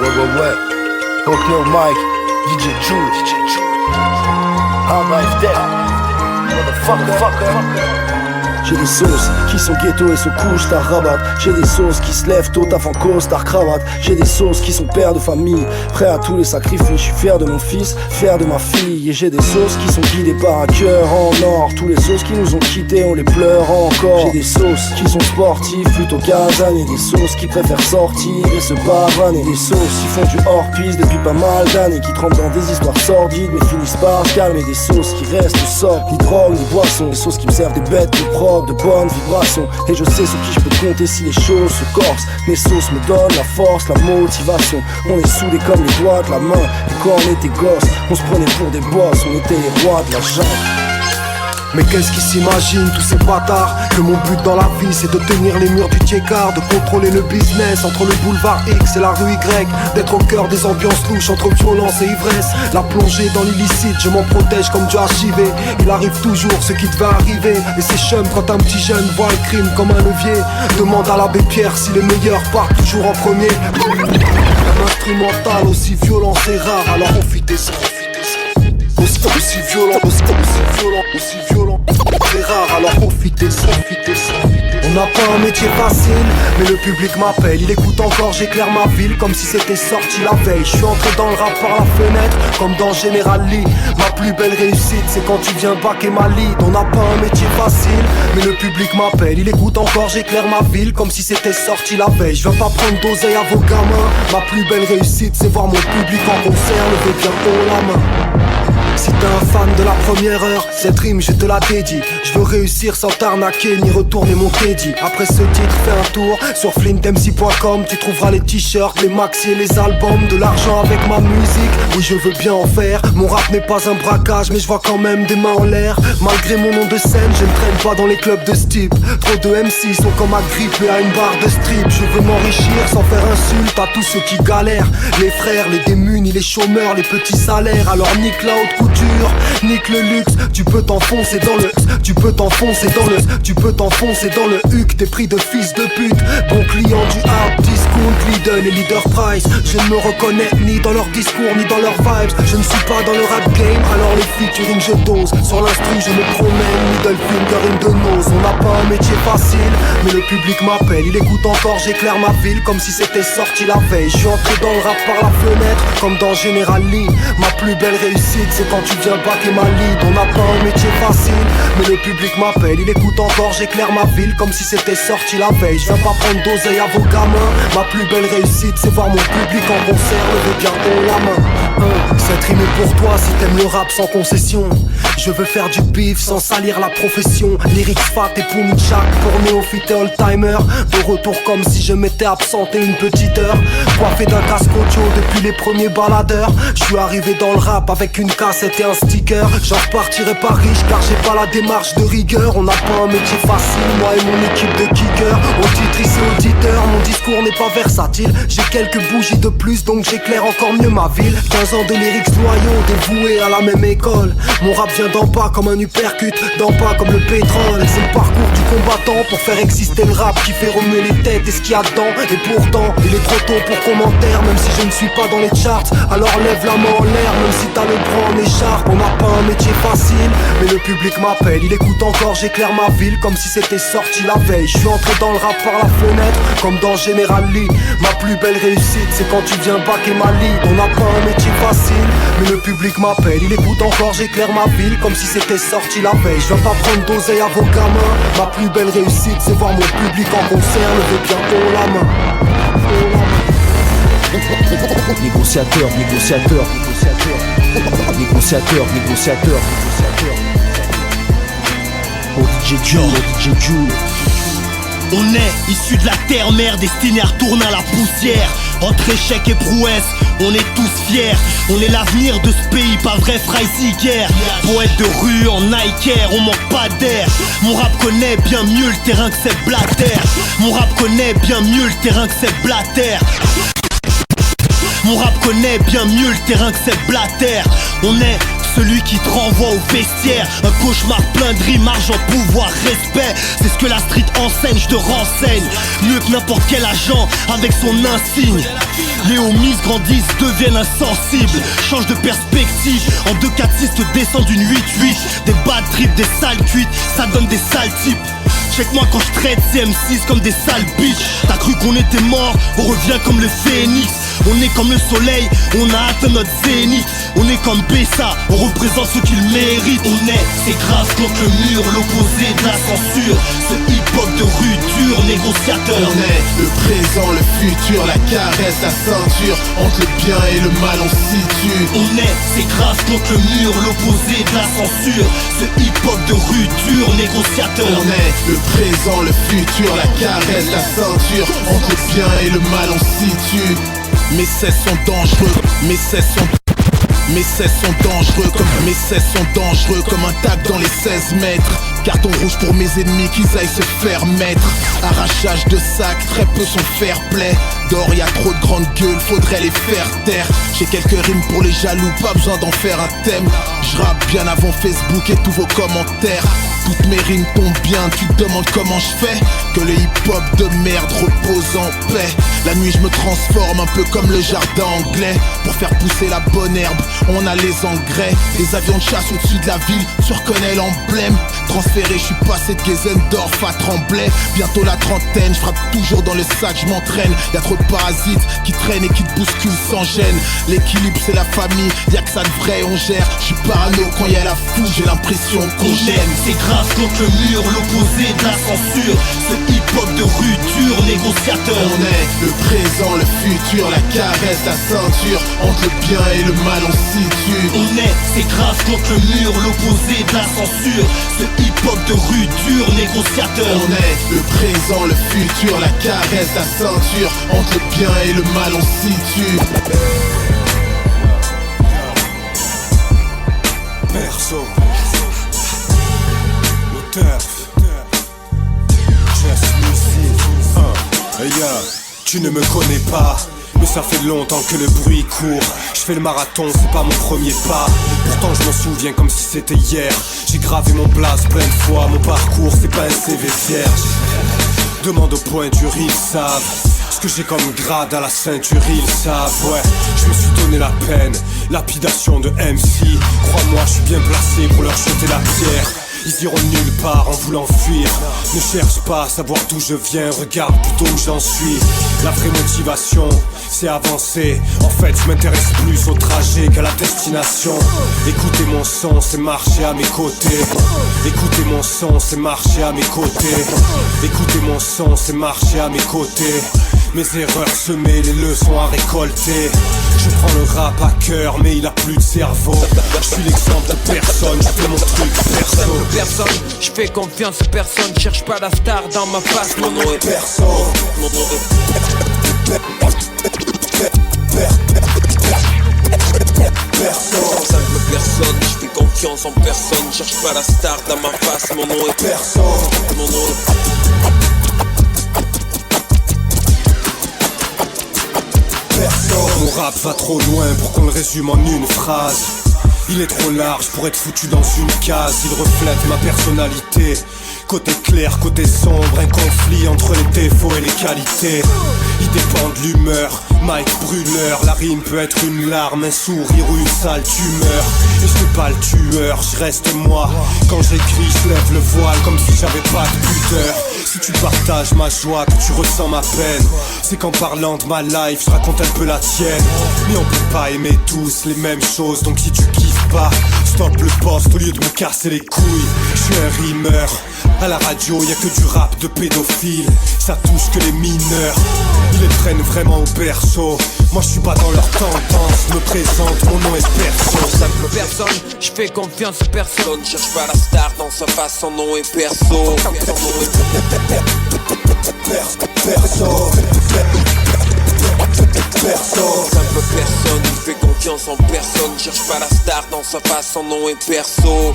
Ouais Hocknell Mike, DJ Jules, High Life Dead, Motherfucker. J'ai des sauces qui sont ghetto et se couchent à rabat. J'ai des sauces qui se lèvent tôt avant costard cravate. J'ai des sauces qui sont pères de famille, prêts à tous les sacrifices. Je suis fier de mon fils, fier de ma fille. Et j'ai des sauces qui sont guidées par un cœur en or. Tous les sauces qui nous ont quittés, on les pleure encore. J'ai des sauces qui sont sportives plutôt casaniers. Des sauces qui préfèrent sortir et se pavaner. Des sauces qui font du hors-piste depuis pas mal d'années, qui trempent dans des histoires sordides mais finissent par se calmer. Des sauces qui restent sobres, ni drogue ni boisson. Des sauces qui me servent des bêtes de prod, de bonnes vibrations. Et je sais sur qui je peux compter si les choses se corsent. Mes sauces me donnent la force, la motivation. On est soudés comme les doigts de la main. Et quand on était gosses, on se prenait pour des boss. On était les rois de la jungle. Mais qu'est-ce qu'ils s'imaginent tous ces bâtards? Que mon but dans la vie c'est de tenir les murs du Tchekar, de contrôler le business entre le boulevard X et la rue Y, d'être au cœur des ambiances louches entre violence et ivresse. La plongée dans l'illicite, je m'en protège comme du HIV. Il arrive toujours ce qui devait arriver. Et c'est chum quand un petit jeune voit le crime comme un levier. Demande à l'abbé Pierre si les meilleurs partent toujours en premier. Un instrumental aussi violent c'est rare, alors on fit des sons. Aussi violent, aussi violent. C'est rare, alors profitez. On n'a pas un métier facile, mais le public m'appelle. Il écoute encore, j'éclaire ma ville comme si c'était sorti la veille. Je suis entré dans le rap par la fenêtre, comme dans General Lee. Ma plus belle réussite, c'est quand tu viens baquer ma lead. On n'a pas un métier facile, mais le public m'appelle. Il écoute encore, j'éclaire ma ville comme si c'était sorti la veille. Je viens pas prendre d'oseille à vos gamins. Ma plus belle réussite, c'est voir mon public en concert. Levez bien haut la main. Si t'es un fan de la première heure, cette rime je te la dédie. Je veux réussir sans t'arnaquer ni retourner mon teddy. Après ce titre fais un tour sur flintmc.com. Tu trouveras les t-shirts, les maxi et les albums. De l'argent avec ma musique, oui je veux bien en faire. Mon rap n'est pas un braquage mais je vois quand même des mains en l'air. Malgré mon nom de scène, je ne traîne pas dans les clubs de ce type. Trop de MC sont comme agrippés à une barre de strip. Je veux m'enrichir sans faire insulte à tous ceux qui galèrent. Les frères, les démunis, les chômeurs, les petits salaires. Alors nique la haute couture, nique le luxe. Tu peux t'enfoncer dans le, tu peux t'enfoncer dans le, tu peux t'enfoncer dans le huc. T'es pris de fils de pute. Bon client du hard discount, Lidl et Leader Price. Je ne me reconnais ni dans leur discours ni dans leurs vibes. Je ne suis pas dans le rap game, alors les featuring je dose. Sur l'instru je me promène, middle finger in the nose. On n'a pas un métier facile, mais le public m'appelle. Il écoute encore, j'éclaire ma ville comme si c'était sorti la veille. Je suis entré dans le rap par la fenêtre, comme dans General Lee. Ma plus belle réussite, c'est quand tu viens baquer ma lead. On n'a pas un métier facile, mais le public m'appelle. Il écoute encore, j'éclaire ma ville comme si c'était sorti la veille. Je viens pas prendre d'oseille à vos gamins. Ma plus belle réussite, c'est voir mon public en concert. Levez bien haut la main. Cette rime est pour toi si t'aimes le rap sans concession. Je veux faire du bif sans salir la profession. Lyrics fat et Punchak pour néophyte et all-timer. De retour comme si je m'étais absenté une petite heure. Coiffé d'un casque audio depuis les premiers baladeurs. Je suis arrivé dans le rap avec une cassette et un sticker. J'en repartirai pas riche car j'ai pas la démarche de rigueur. On n'a pas un métier facile, moi et mon équipe de kickers. Auditrice et auditeur, mon discours n'est pas versatile. J'ai quelques bougies de plus donc j'éclaire encore mieux ma ville. 15 ans de lyrics loyaux, dévoués à la même école. Mon rap vient d'en bas comme un uppercut, d'en bas comme le pétrole. C'est le parcours du combattant pour faire exister le rap qui fait remuer les têtes et ce qu'il y a dedans. Et pourtant, il est trop tôt pour commentaire, même si je ne suis pas dans les charts. Alors lève la main en l'air, même si t'as le bras en écharpe. On n'a pas un métier facile, mais le public m'appelle. Il écoute encore, j'éclaire ma ville comme si c'était sorti la veille. Je suis entré dans le rap par la fenêtre, comme dans General Lee. Ma plus belle réussite, c'est quand tu viens baquer ma lead. On n'a pas un métier facile, mais le public m'appelle. Il écoute encore, j'éclaire ma ville comme si c'était sorti la veille. Je viens pas prendre d'oseille à vos gamins. Ma plus belle réussite, c'est voir mon public en concert. Levez bien haut la main. Négociateur, négociateur, négociateur, négociateur, négociateur. Oh DJ Joule. On est issus de la terre-mère, destinés à retourner à la poussière. Entre échecs et prouesses, on est tous fiers. On est l'avenir de ce pays, pas vrai Freisiger. Poète de rue en Nike Air, on manque pas d'air. Mon rap connaît bien mieux le terrain que cette blatter. Mon rap connaît bien mieux le terrain que cette blatter. Mon rap connaît bien mieux le terrain que cette blatter. On est celui qui te renvoie au vestiaire. Un cauchemar plein de rimes, argent, pouvoir, respect. C'est ce que la street enseigne, je te renseigne. Mieux que n'importe quel agent avec son insigne. Les homies grandissent, deviennent insensibles. Change de perspective, en 2-4-6 te descend d'une 8-8. Des bad trips, des sales cuites, ça donne des sales types. Check-moi quand je traite ces M6 comme des sales bitches. T'as cru qu'on était mort, on revient comme le phénix. On est comme le soleil, on a atteint notre zénith. On est comme Bessa, on représente ceux qui le méritent. On est, c'est grave contre le mur, l'opposé de la censure. Ce hip-hop de rue dur, négociateur. On est le présent, le futur, la caresse, la ceinture. Entre le bien et le mal on se situe. On est, c'est grave contre le mur, l'opposé de la censure. Ce hip-hop de rue dur, négociateur. On est le présent, le futur, la caresse, la ceinture. Entre le bien et le mal on se situe. Mes cesses sont dangereux, mes cesses sont dangereux comme un tag dans les 16 mètres. Carton rouge pour mes ennemis qu'ils aillent se faire mettre. Arrachage de sac, très peu sont fair play. D'or y'a trop de grandes gueules, faudrait les faire taire. J'ai quelques rimes pour les jaloux, pas besoin d'en faire un thème. J'rappe bien avant Facebook et tous vos commentaires. Toutes mes rimes tombent bien, tu te demandes comment je fais. Que le hip-hop de merde repose en paix. La nuit je me transforme un peu comme le jardin anglais. Pour faire pousser la bonne herbe, on a les engrais. Des avions de chasse au-dessus de la ville, tu reconnais l'emblème. Transféré, je suis passé de Gesendorf à Tremblay. Bientôt la trentaine, je frappe toujours dans le sac, je m'entraîne. Y'a trop de parasites qui traînent et qui te bousculent sans gêne. L'équilibre c'est la famille, y'a que ça de vrai on gère. Je suis parano quand y'a la foule, j'ai l'impression qu'on gêne. C'est grave contre le mur, l'opposé de la censure. Ce hip-hop de rue dur, négociateur. On est le présent, le futur, la caresse, la ceinture. Entre le bien et le mal on se situe. On est, c'est grave contre le mur, l'opposé de la censure. Ce hip-hop de rue dur, négociateur. On est le présent, le futur, la caresse, la ceinture. Entre le bien et le mal on se situe. Perso, l'auteur, Just Music. Hey yeah, tu ne me connais pas, mais ça fait longtemps que le bruit court. Je fais le marathon, c'est pas mon premier pas. Pourtant je m'en souviens comme si c'était hier. J'ai gravé mon blaze plein de fois. Mon parcours c'est pas un CV vierge. Demande aux pointures, ils savent ce que j'ai comme grade à la ceinture, ils savent. Ouais, je me suis donné la peine. Lapidation de MC. Crois-moi, je suis bien placé pour leur jeter la pierre. Ils iront nulle part en voulant fuir. Ne cherche pas à savoir d'où je viens, regarde plutôt où j'en suis. La vraie motivation, c'est avancer. En fait, je m'intéresse plus au trajet qu'à la destination. Écoutez mon son, c'est marcher à mes côtés. Écoutez mon son, c'est marcher à mes côtés. Écoutez mon son, c'est marcher à mes côtés. Mes erreurs semées, les leçons à récolter. Je prends le rap à cœur, mais il a plus de cerveau. Je suis l'exemple de personne, je fais mon truc perso. Personne, je fais confiance à personne. Cherche pas la star dans ma face, mon nom est perso. Mon nom est perso. Simple personne, je fais confiance en personne. Cherche pas la star dans ma face, mon nom est perso. Mon nom est Mon rap va trop loin pour qu'on le résume en une phrase. Il est trop large pour être foutu dans une case. Il reflète ma personnalité. Côté clair, côté sombre, un conflit entre les défauts et les qualités. Il dépend de l'humeur, Mike brûleur. La rime peut être une larme, un sourire ou une sale tumeur. Et je suis pas le tueur, je reste moi. Quand j'écris, je lève le voile comme si j'avais pas de pudeur. Si tu partages ma joie, que tu ressens ma peine, c'est qu'en parlant de ma life, je raconte un peu la tienne. Mais on peut pas aimer tous les mêmes choses, donc si tu kiffes pas, stop le poste au lieu de me casser les couilles. Je suis un rimeur, à la radio y'a que du rap de pédophile. Ça touche que les mineurs, ils les prennent vraiment au berceau. Moi je suis pas dans leur tendance, je me présente, mon nom est perso. Simple personne, je fais confiance à personne. Cherche pas la star dans sa face, son nom est perso. Perso. Simple personne, il fait confiance en personne. Cherche pas la star dans sa face, son nom est perso.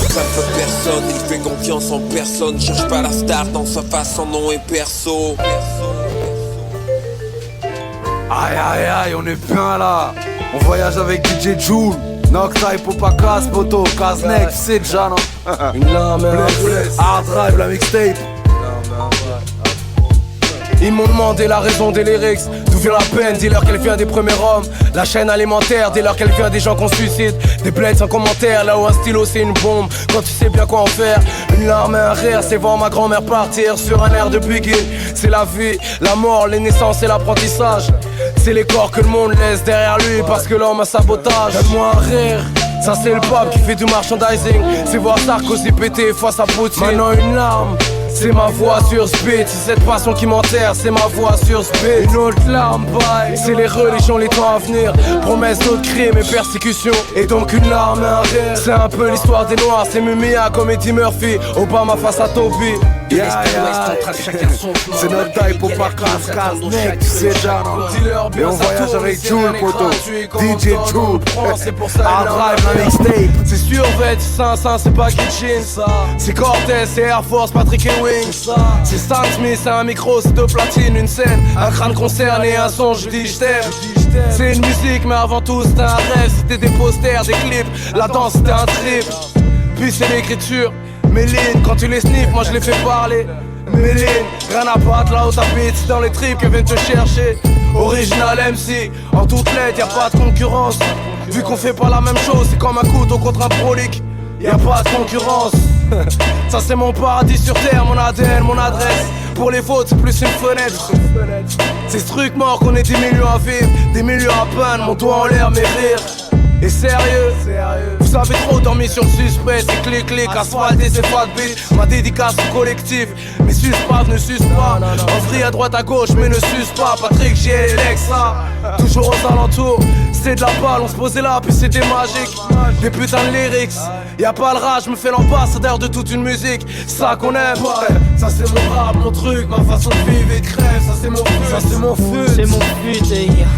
Simple personne, il fait confiance en personne. Cherche pas la star dans sa face, son nom est perso. Aïe aïe aïe, on est bien là. On voyage avec DJ Joule, Nocta et Popacas, Poto, Kaznek, tu sais déjà non. Une lame, Hard Drive, la mixtape. Ils m'ont demandé la raison des lyrics. D'où vient la peine, dis-leur qu'elle vient des premiers hommes. La chaîne alimentaire, dis-leur qu'elle vient des gens qu'on suicide. Des bleds sans commentaire, là où un stylo c'est une bombe. Quand tu sais bien quoi en faire, une larme et un rire, c'est voir ma grand-mère partir sur un air de Biggie. C'est la vie, la mort, les naissances et l'apprentissage. C'est les corps que le monde laisse derrière lui parce que l'homme a sabotage. Donne-moi un rire. Ça c'est le pop qui fait du merchandising. C'est voir Sarkozy péter face à Poutine. Maintenant une larme, c'est ma voix sur speed. C'est cette passion qui m'enterre, c'est ma voix sur speed. Une autre larme, bye. C'est les religions, les temps à venir. Promesses d'autres crimes et persécutions. Et donc une larme et un rire. C'est un peu l'histoire des noirs, c'est Mumia comme Eddie Murphy. Obama face à Toby. C'est notre taille pour pas casse, mec, tu sais déjà. Et on voyage avec Jules, poto. DJ Jules. Hard Drive, la mixtape. C'est Survet, Saint-Saint, c'est pas Kitchen. C'est Cortez, c'est Air Force, Patrick Ewing. C'est Stan Smith, c'est un micro, c'est deux platines, une scène. Un crâne concerné, un son, je dis je t'aime. C'est une musique, mais avant tout c'était un rêve. C'était des posters, des clips, la danse c'était un trip. Puis c'est l'écriture. Méline, quand tu les sniffes, moi je les fais parler. Méline, rien à battre là où t'habites, c'est dans les tripes que viennent te chercher. Original MC, en toute lettre, y'a pas de concurrence. Vu qu'on fait pas la même chose, c'est comme un couteau contre un prolique. Y'a pas de concurrence. Ça c'est mon paradis sur terre, mon ADN, mon adresse. Pour les fautes, c'est plus une fenêtre. C'est ce truc mort qu'on est des millions à vivre, des millions à peindre, mon doigt en l'air, mes rires. Et sérieux, vous avez trop dormi sur le suspect. C'est clic-clic, asphalté, c'est pas de beat. Ma dédicace au collectif, mais suce pas, ne suce pas. On vrille à droite, à gauche, mais ne suce pas. Patrick, j'ai Lexa, toujours aux alentours. C'est de la balle, on se posait là, puis c'était magique. Des putains de lyrics, y'a pas le rage, me fait l'ambassadeur de toute une musique. Ça qu'on aime, ouais. Ça c'est mon rap, mon truc, ma façon de vivre et de crève. Ça c'est mon fut, ça c'est mon fut. C'est mon fut,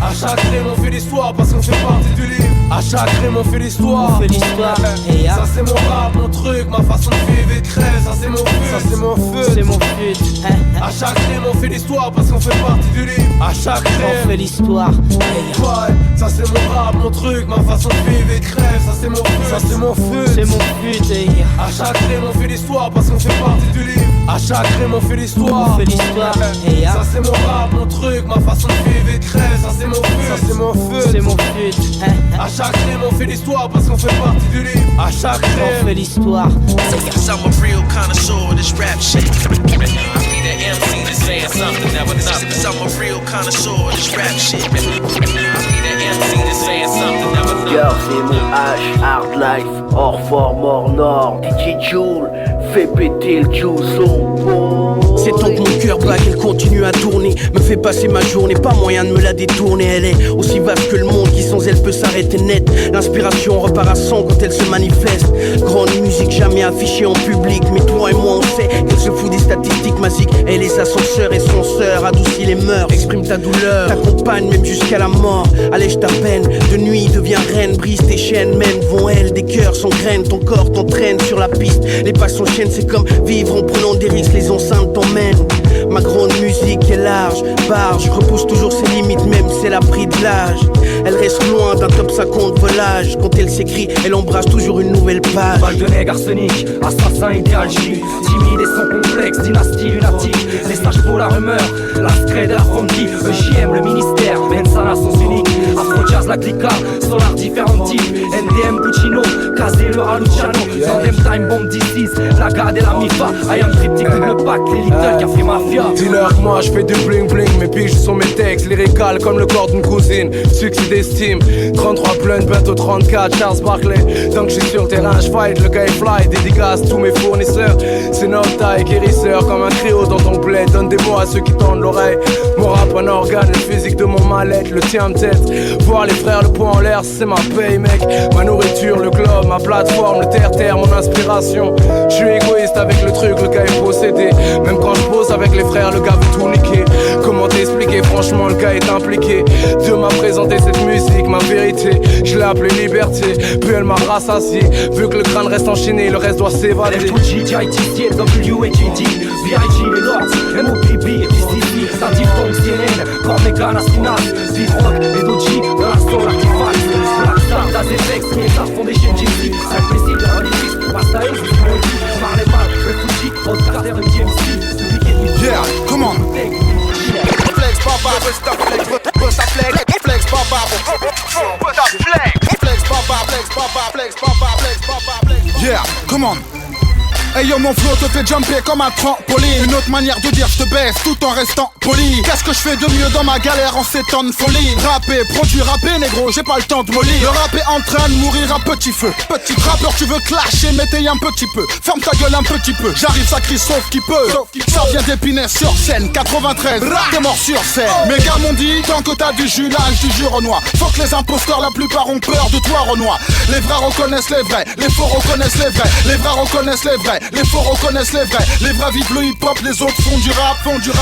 à chaque rime on fait l'histoire parce qu'on fait partie du livre. À chaque rime on fait l'histoire. On fait l'histoire. Ça c'est mon rap, mon truc, ma façon de vivre et de crève. Ça c'est mon fut, ça c'est mon fut. C'est mon fut. À chaque rime on fait l'histoire parce qu'on fait partie du livre. À chaque rime on fait l'histoire. Ouais, ça c'est mon rap, mon truc, ma façon de vivre et de crève. Ça c'est mon fut, ça c'est mon fut. C'est mon fut. À chaque rime on fait l'histoire parce qu'on fait partie du livre. À chaque rime on fait l'histoire. On fait l'histoire. Ça c'est mon rap, mon truc, ma façon de vivre et de crève. Ça c'est mon fut, ça c'est mon fut. C'est mon fut. À chaque rime on fait l'histoire parce qu'on fait partie du livre. À chaque rime on fait l'histoire. I'm a real connoisseur of this rap shit. I need an MC to say something that was nothing. I'm a real connoisseur of this rap shit. I need an MC to say something that was nothing. Yo, c'est mon H, Hard Life, hors forme, hors nord. DJ Jules, fais péter le Jules. C'est tant que mon cœur bat qu'elle continue à tourner, me fait passer ma journée, pas moyen de me la détourner. Elle est aussi vaste que le monde qui sans elle peut s'arrêter net. L'inspiration repart à 100 quand elle se manifeste. Grande musique jamais affichée en public, mais toi et moi on sait qu'elle se fout des statistiques magiques. Et les ascenseurs et son sœur adoucit les mœurs. Exprime ta douleur, t'accompagne même jusqu'à la mort. Allège ta peine, de nuit devient reine, brise tes chaînes, mène devant elle. Des cœurs s'engrainent, ton corps t'entraîne sur la piste. Les pas s'enchaînent, c'est comme vivre en prenant des risques, les enceintes t'emmènent. Ma grande musique est large, barge, repousse toujours ses limites même si elle a pris de l'âge. Elle reste loin d'un top 50 volage. Quand elle s'écrit, elle embrasse toujours une nouvelle page. Balle de nègre arsenic, assassin idéalgie. Timide et sans complexe, dynastie lunatique. Les sages pour la rumeur, la scred et la frontie. EJM, le ministère, Benzana sens unique. Afro Jazz, la clica, Solar différents types. NDM, Puccino, Kazé, le Raluciano. Zandem Time, Bomb Disease, la Gade et la Mifa. I am triptyque, double pack, les Little qui a fait mafia. Dis-leur que moi je fais du bling bling, mes piges sont mes textes, lyrical comme le corps d'une cousine, succès d'estime. 33 pleines, bientôt 34, Charles Barkley. Tant que je suis sur le terrain, je fight, le gars est fly, dédicace tous mes fournisseurs. C'est notre taille, guérisseur, comme un cryo dans ton bled. Donne des mots à ceux qui tendent l'oreille. Mon rap un organe, le physique de mon mal-être, le tien peut-être. Voir les frères, le poing en l'air, c'est ma paye mec. Ma nourriture, le globe, ma plateforme, le terre-terre, mon inspiration. Je suis égoïste avec le truc, le gars est possédé. Même quand je pose avec les frères, le gars veut tout niquer. Comment t'expliquer, franchement le gars est impliqué. Dieu m'a présenté cette musique, ma vérité. Je l'ai appelée liberté, puis elle m'a rassasié. Vu que le crâne reste enchaîné, le reste doit s'évader. LFG, JTC, WHD, VIG, les Lords, MOPB, PCB, ça diphtongue, CNN, comme Megan Astinas, Big-Rock, et Doji, dans la soul artifact. Blackstar, Dazetex, Meta, Foundation, GC, 5 missiles, de Honeyfix, Pasta, X, Marley Mal, Refugee, Haute Carter, MDMC, celui qui est Yeah, come on. Come on. Hey yo, mon flow te fait jumper comme un trampoline. Une autre manière de dire je te baisse tout en restant poli. Qu'est-ce que je fais de mieux dans ma galère en ces temps de folie? Rapper, produit, rapper négro, j'ai pas le temps de mollir. Le rap est en train de mourir à petit feu. Petit rappeur, tu veux clasher, mais t'es un petit peu. Ferme ta gueule un petit peu, j'arrive, ça crie sauf qui peut. Ça vient d'Épinay sur scène, 93, t'es mort sur scène. Mes gars m'ont dit, tant que t'as du jus, là je du jus Renoir. Faut que les imposteurs, la plupart ont peur de toi Renoir. Les vrais reconnaissent les vrais, les faux reconnaissent les vrais. Les vrais reconnaissent les vrais. Les faux reconnaissent les vrais, les vrais vivent le hip-hop, les autres font du rap,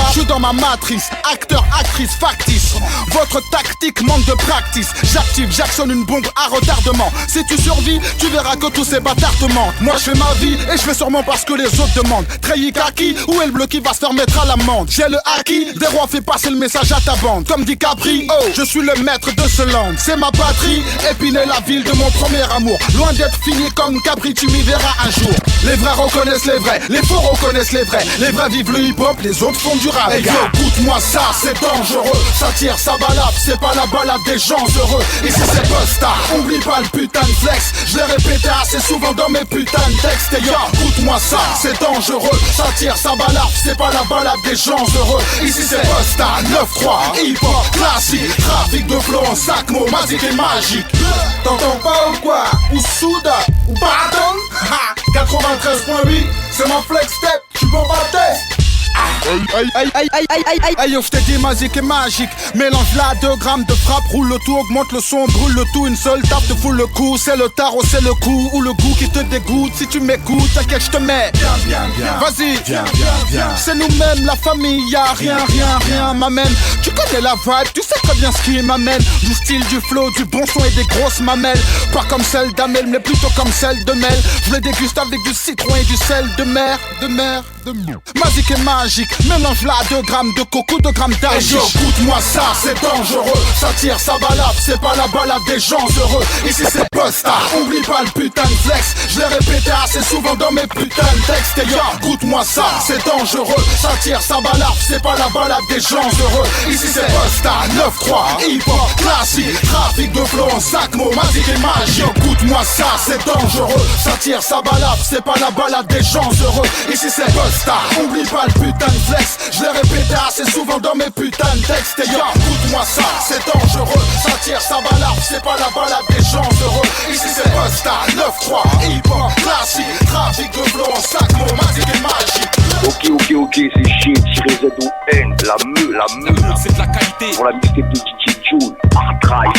Je suis dans ma matrice, acteur, actrice, factice. Votre tactique manque de practice. J'active, j'actionne une bombe à retardement. Si tu survis, tu verras que tous ces bâtards te mentent. Moi je fais ma vie et je fais sûrement parce que les autres demandent. Treillis kaki, où est le bleu qui va se faire mettre à l'amende? J'ai le haki, des rois fais passer le message à ta bande. Comme dit Capri, oh, je suis le maître de ce land. C'est ma patrie, Épinay la ville de mon premier amour. Loin d'être fini comme Capri, tu m'y verras un jour. Les vrais reconnaissent les vrais, les faux reconnaissent les vrais. Les vrais vivent le hip-hop, les autres font du rap. Hey yo, écoute-moi ça, c'est dangereux. Ça tire, ça balade, c'est pas la balade des gens heureux. Ici c'est Busta, oublie pas le putain de flex. Je l'ai répété assez souvent dans mes putains de textes. Hey yo, écoute-moi ça, c'est dangereux. Ça tire, ça balade, c'est pas la balade des gens heureux. Ici c'est Busta, 9-3, hip-hop, classique. Trafic de flow en sac, mots, magique et magique. T'entends pas ou quoi? Ou Souda, ou Pardon? 93.8, c'est mon flex step, tu m'en battais. Aïe yo, j't'ai dit magique et magique. Mélange là 2 grammes de frappe, roule le tout, augmente le son, brûle le tout. Une seule tape te fout le coup, c'est le tarot, c'est le coup. Ou le goût qui te dégoûte, si tu m'écoutes, t'inquiète j'te mets. Vas-y, c'est nous-mêmes, la famille, y'a rien m'amène. Tu connais la vibe, tu sais très bien ce qui m'amène. Du style, du flow, du bon son et des grosses mamelles. Pas comme celle d'Amel, mais plutôt comme celle de Mel. Je les déguste avec du citron et du sel de mer. Magique et magique, mélange là 2 grammes de coco, 2 grammes d'âge. Hey yo, écoute-moi ça, c'est dangereux. Ça tire, ça balade, c'est pas la balade des gens heureux. Ici c'est Busta, oublie pas le putain de flex. Je l'ai répété assez souvent dans mes putains de textes. Hey yo, écoute-moi ça, c'est dangereux. Ça tire, ça balade, c'est pas la balade des gens heureux. Ici c'est Busta, 9-3, hip-hop, classique. Trafic de flow en sac, mots, magique et magique. Écoute-moi ça, c'est dangereux. Ça tire, ça balade, c'est pas la balade des gens heureux. Ici c'est Busta, oublie pas le putain de flex. Je l'ai répété assez souvent dans mes putains de textes. Et yo, écoute-moi ça, c'est dangereux. Ça tire, ça balade, c'est pas la balade des gens heureux. Ici c'est Busta, 9-3, hip-hop, classique. Trafic de flow en sac, mots, magique et magique. Ok, c'est G-Z-O-N. La meule, c'est de la qualité. Pour la mixtape de DJ Joule. Hard drive,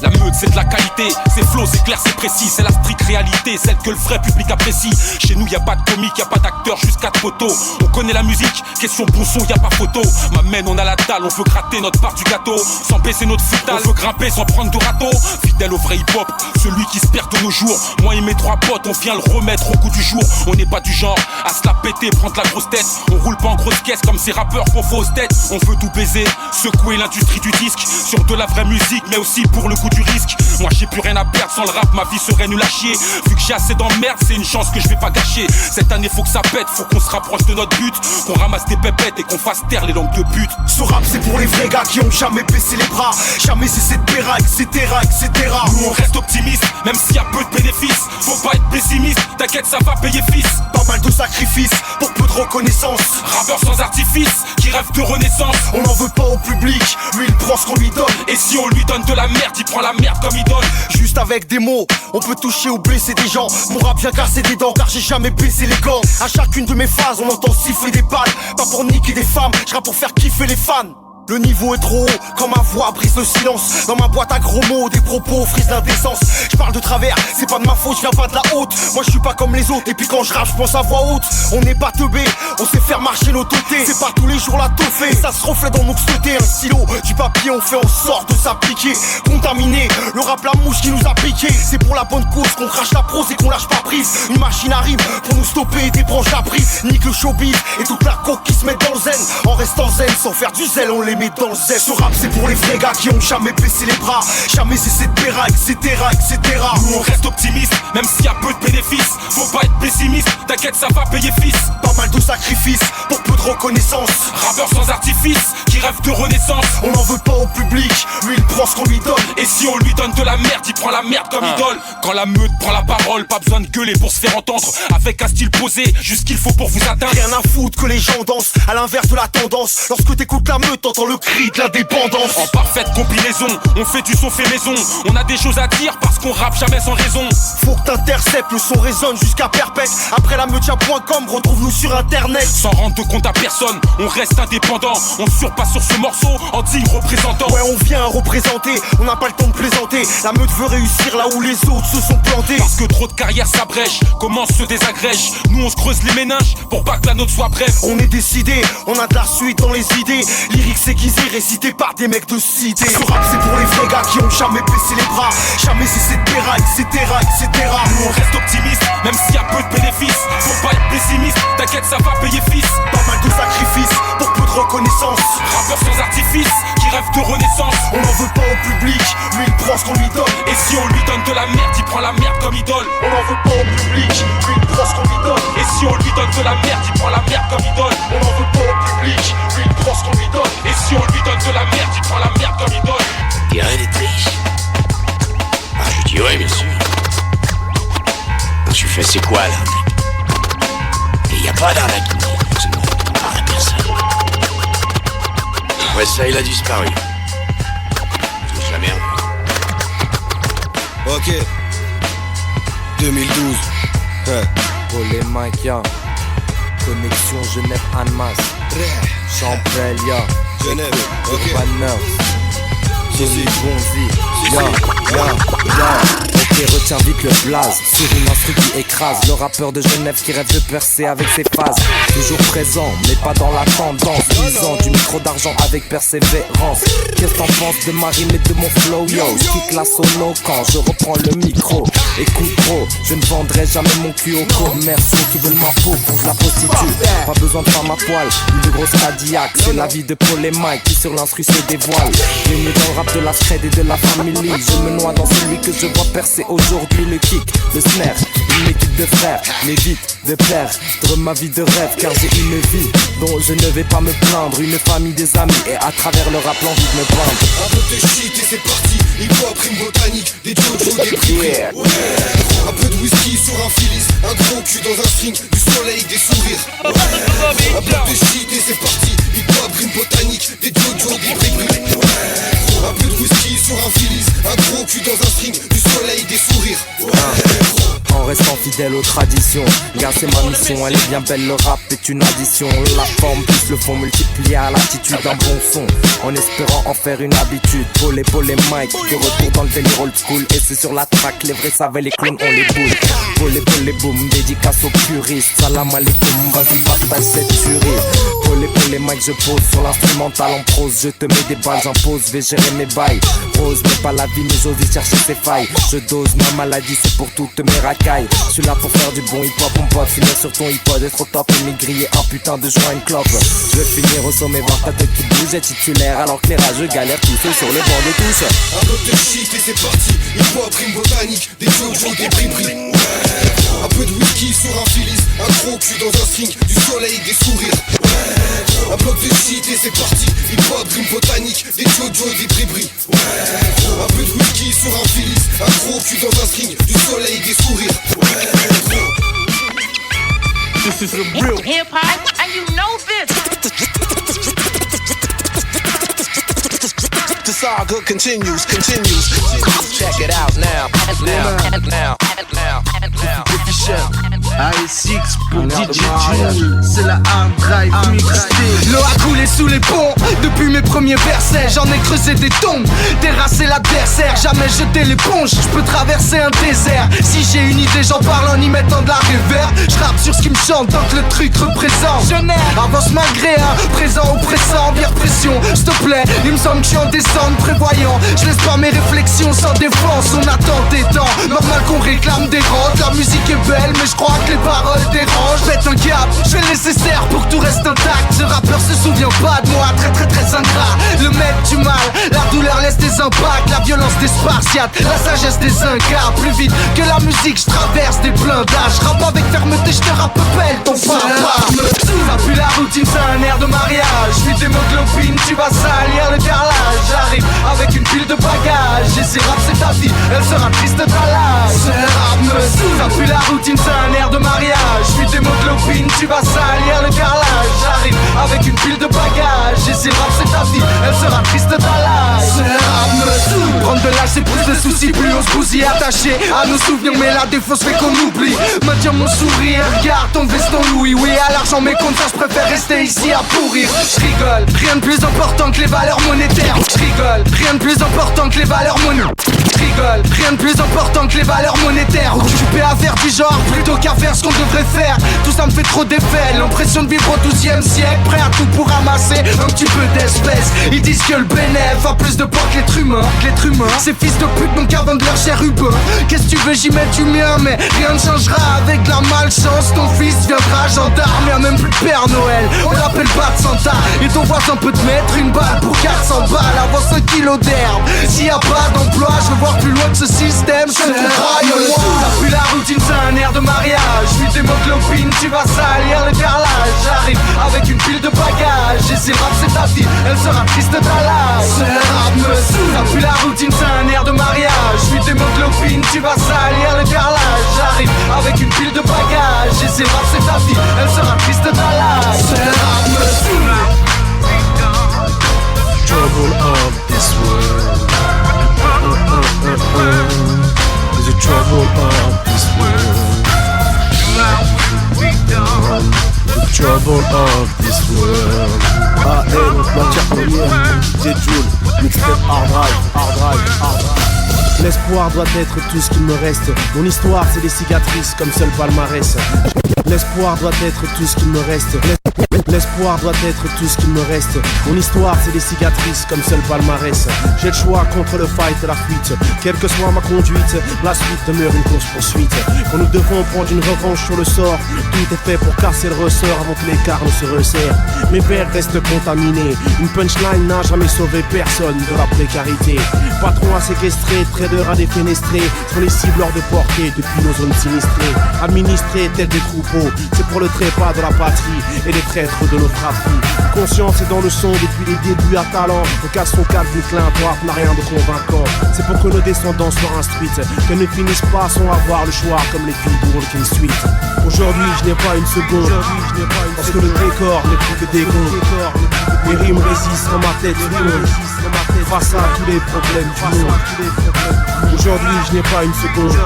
La meute c'est de la qualité, c'est flow, c'est clair, c'est précis. C'est la stricte réalité, celle que le vrai public apprécie. Chez nous y'a pas de comique, y'a pas d'acteur, juste 4 photos. On connaît la musique, question bon son, y'a pas photo. M'amène, on a la dalle, on veut gratter notre part du gâteau. Sans baisser notre foutal, on veut grimper sans prendre de râteau. Fidèle au vrai hip-hop, celui qui se perd de nos jours. Moi et mes 3 potes, on vient le remettre au goût du jour. On n'est pas du genre à se la péter, prendre la grosse tête. On roule pas en grosse caisse comme ces rappeurs qu'on fausse tête. On veut tout baiser, secouer l'industrie du disque. Sur de la vraie musique, mais aussi pour le goût du risque. Moi j'ai plus rien à perdre, sans le rap ma vie serait nulle à chier. Vu que j'ai assez d'emmerde, c'est une chance que je vais pas gâcher. Cette année faut que ça pète, faut qu'on se rapproche de notre but. Qu'on ramasse des pépettes et qu'on fasse taire les langues de pute. Ce rap c'est pour les vrais gars qui ont jamais baissé les bras, jamais cessé de péra, etc. Nous on reste optimiste, même s'il y a peu de bénéfices. Faut pas être pessimiste, t'inquiète ça va payer fils. Pas mal de sacrifices pour peu de reconnaissance. Rappeur sans artifice, qui rêve de renaissance. On n'en veut pas au public, lui il prend ce qu'on lui donne. Et si on lui donne de la merde, il prend la merde comme il donne. Juste avec des mots, on peut toucher ou blesser des gens. Mon rap vient casser des dents car j'ai jamais baissé les gants. À chacune de mes phases on entend siffler des balles. Pas pour niquer des femmes, je rappe pour faire kiffer les fans. Le niveau est trop haut, quand ma voix brise le silence. Dans ma boîte à gros mots, des propos frisent l'indécence. Je parle de travers, c'est pas de ma faute, je viens pas de la haute. Moi je suis pas comme les autres, et puis quand je rappe, je pense à voix haute. On n'est pas teubé, on sait faire marcher nos teutés. C'est pas tous les jours la teufée, ça se reflète dans nos sautés. Un stylo, du papier, on fait en sorte de s'appliquer. Contaminé, le rap la mouche qui nous a piqué. C'est pour la bonne cause qu'on crache la prose et qu'on lâche pas prise. Une machine arrive pour nous stopper et des branches à prise. Nique le showbiz et toute la coque qui se met dans le zen. En restant zen, sans faire du zèle, on les mais dans le zeste. Ce rap c'est pour les vrais gars qui ont jamais baissé les bras, jamais cessé de péra, etc, etc. Nous on reste optimiste, même s'il y a peu de bénéfices. Faut pas être pessimiste, t'inquiète ça va payer fils. Pas mal de sacrifices pour peu de reconnaissance. Rappeur sans artifice, qui rêve de renaissance. On n'en veut pas au public, lui il prend ce qu'on lui donne. Et si on lui donne de la merde, il prend la merde comme idole. Quand la meute prend la parole, pas besoin de gueuler pour se faire entendre. Avec un style posé, juste ce qu'il faut pour vous atteindre. Rien à foutre que les gens dansent, à l'inverse de la tendance. Lorsque t'écoutes la meute, t'entends le cri de l'indépendance. En parfaite combinaison, on fait du son fait maison. On a des choses à dire parce qu'on rappe jamais sans raison. Faut que t'interceptes, le son résonne jusqu'à perpète. Après la meute.com, retrouve-nous sur internet. Sans rendre de compte à personne, on reste indépendant. On surpasse sur ce morceau en digne représentant. Ouais, on vient représenter, on n'a pas le temps de plaisanter. La meute veut réussir là où les autres se sont plantés. Parce que trop de carrières s'abrègent, comment se désagrègent. Nous on se creuse les méninges pour pas que la nôtre soit brève. On est décidé, on a de la suite dans les idées. Lyrics aiguisés récités par des mecs de cité. Ce rap c'est pour les vrais gars qui ont jamais baissé les bras, jamais cessé de péra, etc, etc. Nous on reste optimiste, même s'il y a peu de bénéfices. Faut pas être pessimiste, t'inquiète ça va payer fils. Pas mal de sacrifices pour peu de reconnaissance. Rappeur sans artifice, qui rêve de renaissance. On n'en veut pas au public, lui il prend ce qu'on lui donne. Et si on lui donne de la merde, il prend la merde comme idole. On n'en veut pas au public, lui il prend ce qu'on lui donne. Et si on lui donne de la merde, il prend la merde comme idole. On n'en veut pas au public, lui il prend ce qu'on lui donne. Et si on lui donne de la merde, il prend la merde comme idole. T'es rien des triches. Ah je dis ouais bien sûr. Je fais c'est quoi l'arnaque? Et y a pas d'arnaque, sinon on parle à personne. Ouais ça il a disparu. Je l'ai jamais revu. Ok 2012 Pour les Maïkiens, connexion Genève-Annemasse, Champrelia, Genève, ok Urban Johnny Bonzi, Ok, retiens vite le blaze, sur une instru qui écrase. Le rappeur de Genève qui rêve de percer avec ses phases. Toujours présent, mais pas dans la tendance. 10 ans du micro d'argent avec persévérance. Qu'est-ce que t'en penses de ma rime et de mon flow, yo? Quitte la sono quand je reprends le micro. Écoute bro, je ne vendrai jamais mon cul au commerciaux qui veulent ma peau pour que je la prostitue. Pas besoin de femme à poil, ni de grosse Cadillac. C'est la vie de Paul et Mike qui sur l'instru se dévoile. Bienvenue dans le rap de la scred et de la famille. Je me noie dans celui que je vois percer aujourd'hui. Le kick, le snare, une équipe de frères. Mais vite, de perdre ma vie de rêve. Car j'ai une vie dont je ne vais pas me plaindre. Une famille, des amis et à travers le rap l'envie de me peindre. Un peu de shit et c'est parti. Hip-hop, rime botanique, des jojo, des prix. Ouais. Un peu de whisky sur un filis, un gros cul dans un string, du soleil, des sourires. Ouais. Un peu de shit et c'est parti. Hip-hop, rime botanique, des jojo, des prix. Ouais. Un peu de whisky sur un filis, un gros cul dans un string, du soleil, des sourires. Ouais. En restant fidèle aux traditions, gars c'est ma mission, elle est bien belle, le rap est une addition. La forme plus le fond multiplié à l'attitude d'un bon son, en espérant en faire une habitude. Paul et Mike, de retour dans le délire old school. Et c'est sur la track, les vrais savent les clowns, on les boule. Paul et boum, dédicace aux puristes. Salam alaikum, vas-y partage cette tuerie. Paul et Mike, je pose sur l'instrumental en prose. Je te mets des balles, j'impose, vais gérer mes bails. Rose n'est pas la vie, mais j'ose y chercher ses failles. Je dose ma maladie, c'est pour toutes mes racailles. Je suis là pour faire du bon hip-hop, mon pote. Finir sur ton hip-hop, être au top et m'égriller un putain de joint, une clope. Je vais finir au sommet, voir ta tête qui bouge, est titulaire. Alors que les rageux galèrent tous sur les bancs de touche. Un peu de shit et c'est parti. Hip-hop, rime botanique, des jojo, des bris-bris. Ouais. Un peu de whisky sur un filis, un gros cul dans un string, du soleil, des sourires. Ouais. Un bloc de shit et c'est parti. Hip-hop, rime botanique, des jojo, des bris-bris. Ouais. Un peu de whisky sur un filis, un gros cul dans un string, du soleil, des sourires. Ouais. This is a real hip-hop, and you know this. The saga continues. Check it out now. ASX pour DJ Joule, c'est la hard drive mixtape. L'eau a coulé sous les ponts, depuis mes premiers versets. J'en ai creusé des tombes, terrassé l'adversaire. Jamais jeté l'éponge, je peux traverser un désert. Si j'ai une idée, j'en parle en y mettant de la réverb. Je rappe sur ce qui me chante, tant que le truc représente. Avance malgré un présent oppressant, bien pression. S'il te plaît, il me semble que je suis en descente, prévoyant. Je laisse pas mes réflexions sans défense, on attend des temps. Normal qu'on réclame des rentes, la musique est belle, mais je crois que les paroles dérangent. Pète un câble, je fais le nécessaire pour que tout reste intact. Ce rappeur se souvient pas de moi, très ingrat. Le maître du mal, la douleur laisse des impacts. La violence des spartiates, la sagesse des incas. Plus vite que la musique, je traverse des blindages. Rappe avec fermeté, je te rappelle ton papa. Ça pue la routine, c'est un air de mariage. Je vis d'hémoglobine, tu vas salir le carrelage. J'arrive avec une pile de bagages. Et ces raps c'est ta vie, elle sera triste de ta lâche. Ce rap me saoule. Ça pue la routine, c'est un air de mariage. Je vis d'hémoglobine, tu vas salir le carrelage. J'arrive avec une pile de bagages. Et ces raps c'est ta vie, elle sera triste de ta lâche. Ce rap me saoule. Prendre de l'âge c'est plus de soucis, plus on se bousille attaché à nos souvenirs. Mais la défausse fait qu'on oublie. Maintiens mon sourire, regarde ton veston Louis. Oui à l'argent mais contre ça je préfère rester ici à pourrir. Je rigole, rien de plus important que les valeurs monétaires. Je rigole, rien de plus important que les valeurs monétaires. Je rigole, rien de plus important que les valeurs monétaires. Occupé à faire du genre plutôt qu'à faire ce qu'on devrait faire. Tout ça me fait trop d'effet, l'impression de vivre au 12e siècle. Prêt à tout pour ramasser un petit peu d'espèces. Ils disent que le bénéf a plus de poids que l'être humain. Ces fils de pute n'ont qu'à vendre leur cher Uber. Qu'est-ce que tu veux, j'y mets du mien. Mais rien ne changera avec la malchance. Ton fils viendra gendarme, y'a même plus de Père Noël. On l'appelle pas de Santa. Et ton voisin peut te mettre une balle pour 400 balles. Avant 5 kilos d'herbe. S'il y a pas d'emploi, je veux voir plus loin que ce système. Je te crois, ça pue la routine, c'est un air de mariage. Je vis d'hémoglobine, tu vas salir le carrelage. J'arrive avec une pile de bagages. Et ces raps c'est ta vie, elle sera triste de ta lâche. Ce rap me saoule. Ça pue la routine, c'est un air de mariage. Je vis d'hémoglobine, tu vas salir le carrelage. J'arrive avec une pile de bagages. Et ces raps c'est ta vie, elle sera triste de ta lâche. Ce rap me saoule. Trouble of this world. There's the trouble of this world. The trouble of this world. Ah, hey, notre matière première, DJ Joule, mixtape hard drive. L'espoir doit être tout ce qu'il me reste. Mon histoire, c'est des cicatrices comme seul palmarès. L'espoir doit être tout ce qu'il me reste. L'espoir doit être tout ce qu'il me reste. Mon histoire c'est des cicatrices comme seul palmarès. J'ai le choix contre le fight et la fuite. Quelle que soit ma conduite, la suite demeure une course poursuite. Quand nous devons prendre une revanche sur le sort, tout est fait pour casser le ressort avant que l'écart ne se resserre. Mes vers restent contaminés. Une punchline n'a jamais sauvé personne de la précarité. Patron à séquestrer, trader à défenestrer, sont les cibles hors de portée depuis nos zones sinistrées. Administrés tels des troupeaux, c'est pour le trépas de la patrie et les traîtres de notre fratrie. Conscience est dans le son depuis les débuts à talent. Le cas son calme clin droite n'a rien de convaincant. C'est pour que nos descendants soient instruites, qu'elles ne finissent pas sans avoir le choix comme les filles pour le King Street. Aujourd'hui je n'ai pas une seconde, parce que le décor n'est plus que des gonds. Les rimes résistent dans ma tête, face à tous les problèmes du monde. Aujourd'hui je n'ai pas une seconde,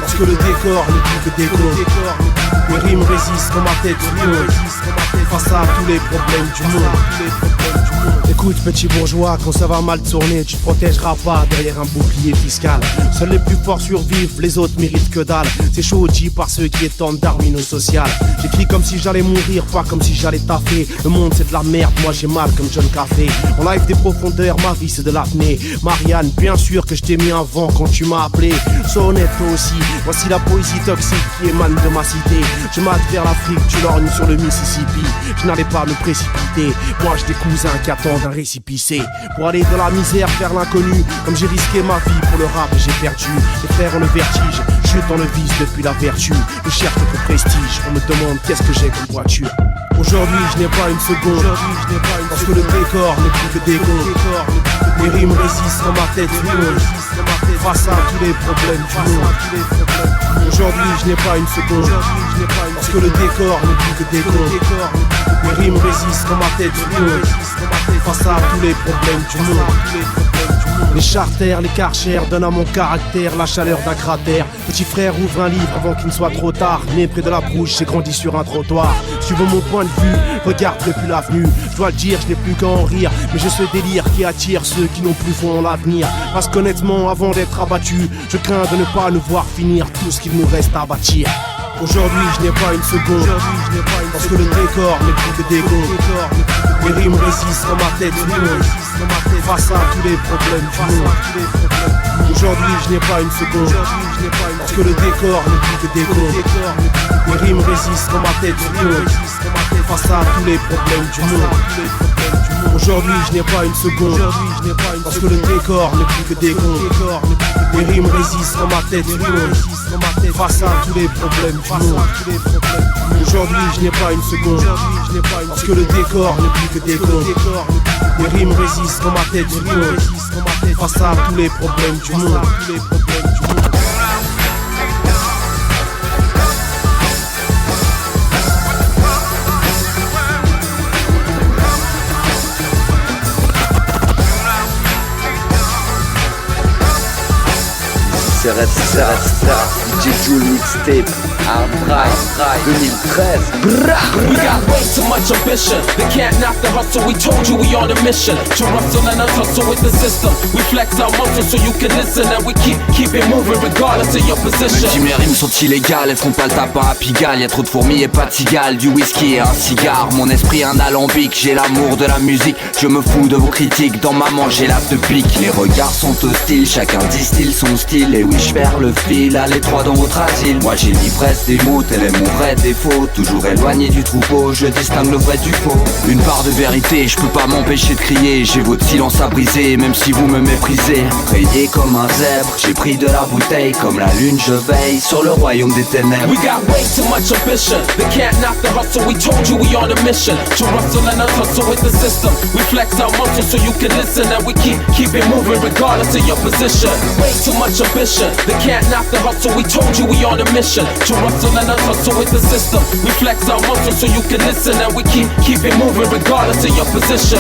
parce que le décor n'est plus que des gonds. Les rimes résistent dans ma tête, face à tous les problèmes du monde. Écoute petit bourgeois, quand ça va mal tourner, tu te protégeras pas derrière un bouclier fiscal. Seuls les plus forts survivent, les autres méritent que dalle. C'est chaud dit par ceux qui étendent darwino-social. J'écris comme si j'allais mourir, pas comme si j'allais taffer. Le monde c'est de la merde, moi j'ai mal comme John Café. En live des profondeurs, ma vie c'est de l'apnée. Marianne, bien sûr que je t'ai mis avant quand tu m'as appelé. Sois honnête toi aussi, voici la poésie toxique qui émane de ma cité. Je mate vers l'Afrique, tu lorgnes sur le Mississippi. Je n'allais pas me précipiter, moi j'ai des cousins qui attendent un récipicé. Pour aller de la misère vers l'inconnu, comme j'ai risqué ma vie pour le rap j'ai perdu. Les frères ont le vertige, je suis dans le vice depuis la vertu. Je cherche le prestige, on me demande qu'est-ce que j'ai comme voiture. Aujourd'hui je n'ai pas une seconde, parce que le décor n'est plus que des gonds. Les rimes résistent dans ma tête, face à tous les problèmes du monde. Aujourd'hui je n'ai pas une seconde, parce que le décor n'est plus que des gonds. Les rimes résistent dans ma tête, face à tous les problèmes du monde. Les charters, les karchers donnent à mon caractère la chaleur d'un cratère. Petit frère ouvre un livre avant qu'il ne soit trop tard. Né près de la bouche, j'ai grandi sur un trottoir. Suivant mon point de vue, regarde depuis l'avenue. Je dois le dire, je n'ai plus qu'à en rire. Mais j'ai ce délire qui attire ceux qui n'ont plus foi en l'avenir. Parce qu'honnêtement, avant d'être abattu, je crains de ne pas nous voir finir tout ce qu'il nous reste à bâtir. Aujourd'hui je n'ai pas une seconde, parce que le décor n'est plus que des gonds. Les rimes résistent dans ma tête, face à tous les problèmes du monde. Aujourd'hui je n'ai pas une seconde, parce que le décor n'est plus que décompte. Les rimes résistent dans ma tête du monde, face à tous les problèmes du monde. Aujourd'hui je n'ai pas une seconde, parce que le décor n'est plus que décompte. Les rimes résistent dans ma tête du monde, face à tous les problèmes du monde. Aujourd'hui je n'ai pas une seconde, parce que le décor n'est plus que décompte. Les rimes résistent dans ma tête du monde, face à tous les problèmes du monde. DJ Joule Mixtape, Hard Drive, 2013. We got way too much ambition. They can't knock the hustle. We told you we on a mission to rustle and tussle with the system. We flex our muscles so you can listen, and we keep it moving regardless of your position. Dis mes rimes sont illégales, elles feront pas le tapin à Pigalle. Y'a trop de fourmis et pas de cigales, du whisky et un cigare. Mon esprit un alambic, j'ai l'amour de la musique. Je me fous de vos critiques, dans ma manche j'ai l'âge de pique. Les regards sont hostiles, chacun distille son style. Et oui je perds le fil, à l'étroit dans votre asile. Moi j'ai l'ivresse des mots, tel est mon vrai défaut. Toujours éloigné du troupeau, je distingue le vrai du faux. Une part de vérité, je peux pas m'empêcher de crier. J'ai votre silence à briser, même si vous me méprisez. Rayé comme un zèbre, j'ai pris de la bouteille. Comme la lune je veille sur le royaume des ténèbres. We got way too much ambition. They can't knock the hustle. We told you we on a mission to rustle and tussle with the system. We flex our muscles so you can listen, and we keep it moving regardless of your position. Way too much ambition. They can't knock the hustle. We told you we on a mission to rustle and tussle with the system. We flex our muscles so you can listen, and we keep it moving regardless of your position.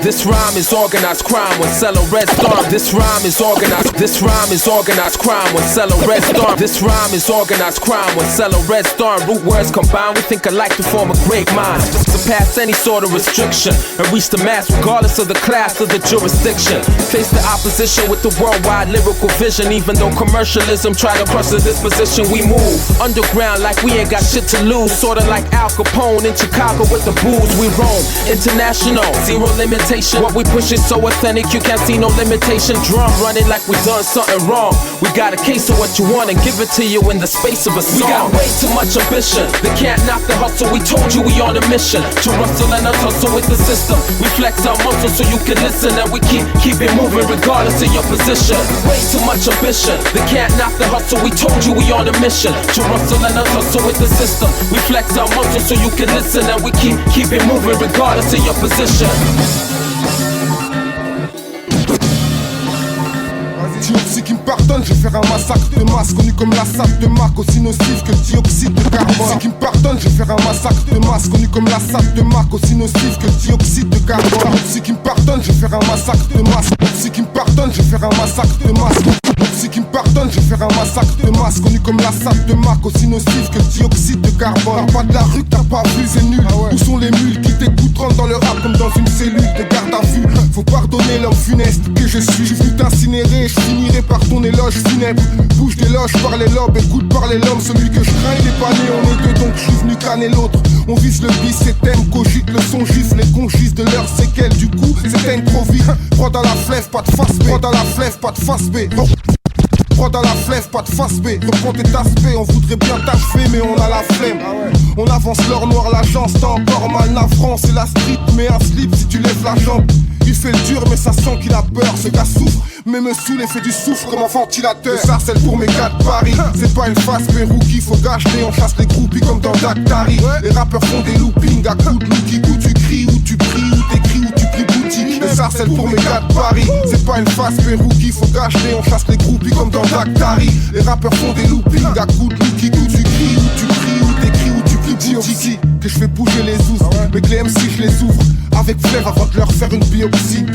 This rhyme is organized crime when selling Red Storm. This rhyme is organized crime when selling Red Storm. This rhyme is organized crime when selling Red Storm. Root words combined, we think alike to form a great mind. Surpass any sort of restriction and reach the mass regardless of the class or the jurisdiction. Face the opposition with the worldwide lyrical vision. Even though commercialism try to crush the disposition, we move underground like we ain't got shit to lose. Sorta like Al Capone in Chicago with the booze. We roam international, zero limitation. What we push is so authentic, you can't see no limitation. Drum running like we done something wrong. We got a case of what you want and give it to you in the space of a song. We got way too much ambition. They can't knock the hustle. We told you we on a mission to rustle and tussle with the system. We flex our muscles so you can listen, and we keep it moving regardless of your position. Way too much ambition. They can't knock the hustle. We told you we on a mission to rustle and tussle with the system. We flex our muscles so you can listen, and we keep it moving regardless of your position. Si qui me pardonne, je vais faire un massacre de masse, connu comme la sape de Marc, aussi nocif que le dioxyde de carbone. Si qui me pardonne, je vais faire un massacre de masse, connu comme la sape de Marc, aussi nocif que le dioxyde de carbone. Si qui me pardonne, je vais faire un massacre de masse. Si qui me pardonne, je vais faire un massacre de masse. Si qui me pardonne, je vais faire un massacre de masse, connu comme la sape de Marc, aussi nocif que le dioxyde de carbone. T'as pas de la rue, t'as pas vu, c'est nul. Où sont les mules qui t'écoutent, rentrent dans le rap comme dans une cellule de garde à vue. Faut pardonner l'homme funeste que je suis. Je suis venu t'incinérer, je finirai par ton éloge funèbre. Bouge d'éloge par les lobes, écoute parler l'homme. Celui que je crains, il est pas né, on est deux, donc je suis venu canner l'autre. On vise le bis, c'est thème, cogite le son gifle. Les congis de leurs séquelles, du coup, s'éteignent trop vite. Prends dans la flève, pas de face B. Prends dans la flève, pas de face B. Prends dans la flève, pas de face B. Reprends tes aspects, on voudrait bien t'achever, mais on a la flemme. On avance l'or noir, l'agence, t'as encore mal. La France et la street, mais un slip si tu lèves la jambe. Il fait le dur, mais ça sent qu'il a peur. Ce gars souffre, mais me saoule et fait du souffle comme un ventilateur. Ça, c'est pour mes gars de Paris. C'est pas une face, mais rookie, faut gâcher. On chasse les groupies comme dans Dactari. Les rappeurs font des loopings à coups de lookie. Où tu cries, où tu pries, où t'écris, où tu pries boutique. Les sarcelles pour mes gars de Paris. C'est pas une face, mais rookie, faut gâcher. On chasse les groupies comme dans Dactari. Les rappeurs font des loopings à coups de lookie. Où tu cries, où tu pries, où t'écris, où tu pries boutique. Que je fais bouger les ouzes, mais que les MC je les ouvre avec flève avant de leur faire une biopsie.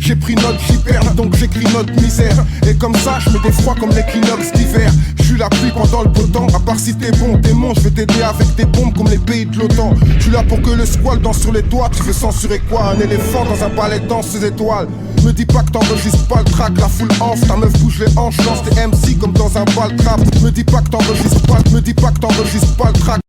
J'ai pris note, j'y perds, donc j'écris notre misère. Et comme ça, je mets des froids comme l'équinoxe d'hiver. J'suis la pluie pendant le beau temps, à part si t'es bon, démon, je vais t'aider avec des bombes comme les pays de l'OTAN. J'suis là pour que le squal danse sur les toits. Tu veux censurer quoi? Un éléphant dans un balai danse ses étoiles. Me dis pas que t'enregistres pas le track, la foule hanche, ta meuf bouge les hanches, lance tes MC comme dans un bal trap. Me dis pas que t'enregistres pas, me dis pas que t'enregistres pas le track.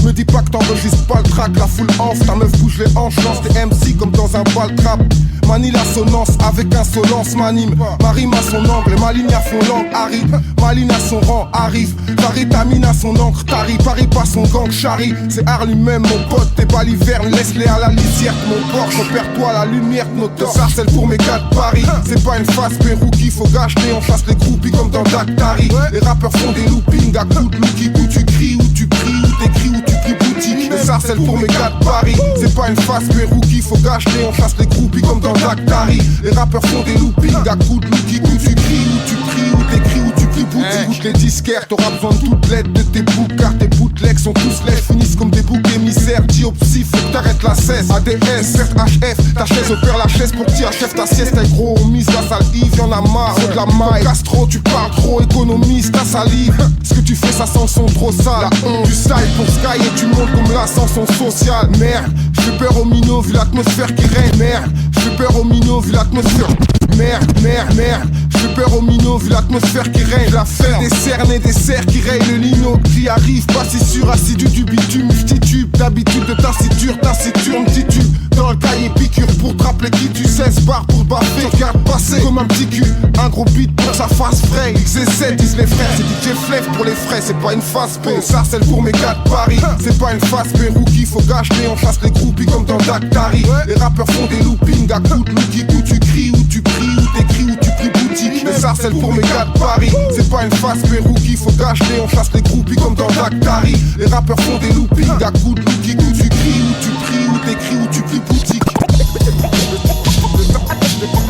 Me dis pas que t'enregistres pas le track, la foule enfle, ta meuf bouge les hanches, lance des MC comme dans un bal trap. Manie l'assonance avec insolence, m'anime. Ma rime à son angle, ma ligne à fond langue arrive. Ma ligne à son rang arrive. Paris ta mine à son encre, Tari. Paris pas son gang, Charlie. C'est Art lui-même, mon pote, t'es baliverne. Laisse-les à la lisière de mon Porsche. Repère-toi la lumière de nos torches. Sarcelle pour mes gars de Paris. C'est pas une face Pérou qu'il faut gâcher. On chasse les groupies comme dans Dactari. Les rappeurs font des loopings à coups de lookie. Où tu cries, où tu pries, où t'écris, où tu pries boutique. Les sarcelles pour mes gars de Paris. C'est pas une face Pérou qu'il faut gâcher. On chasse les groupies comme dans Dactari. Les rappeurs font des loopings à coups de lookie. Où tu cries, où tu pries, où t'écris, où tu pries boutique. Bouge les disquaires, t'auras besoin de toute l'aide de tes boucs. Car tes bootlegs sont tous laids, finissent comme des boucs émissaires. Dis au psy, faut que t'arrêtes la cesse. ADS, certes HF, ta chaise opère la chaise pour que t'y achèves ta sieste. T'es gros, on mise la salive, y'en a marre, faut de la maille. Castro, tu parles trop, économise ta salive. Ce que tu fais, ça sent son trop sale. La honte, tu style pour Sky et tu montes comme l'ascension sociale. Merde, j'fais peur aux minots vu l'atmosphère qui règne. Merde, j'fais peur aux minots vu l'atmosphère. Merde, merde, merde, j'fais peur aux minots vu l'atmosphère qui règne. La fête des cernes et des cerfs qui rayent le lino qui arrive, pas si sûr, assidu du bitume, titube. D'habitude de taciturne titube. Dans le cahier piqûre pour te rappeler qui tu sais. Barre pour te baffer, regarde passer comme un petit cul. Un gros beat pour sa face frais. XZ disent les frères, c'est DJ Flef pour les frais. C'est pas une face B, sarcelle pour mes gars de Paris. C'est pas une face B, rookie, faut gâcher. On chasse les groupies comme dans Dactari. Les rappeurs font des loopings à coups de lookie. Où tu cries, où tu pries, où t'écris, où tu pries boutique. Les sarcelles pour mes gars de Paris. C'est pas une face B, rookie, faut gâcher. On chasse les groupies comme dans Dactari. Les rappeurs font des loopings à coups de lookie. Où tu cries, où tu pries, où t'écris, où tu pries boutique.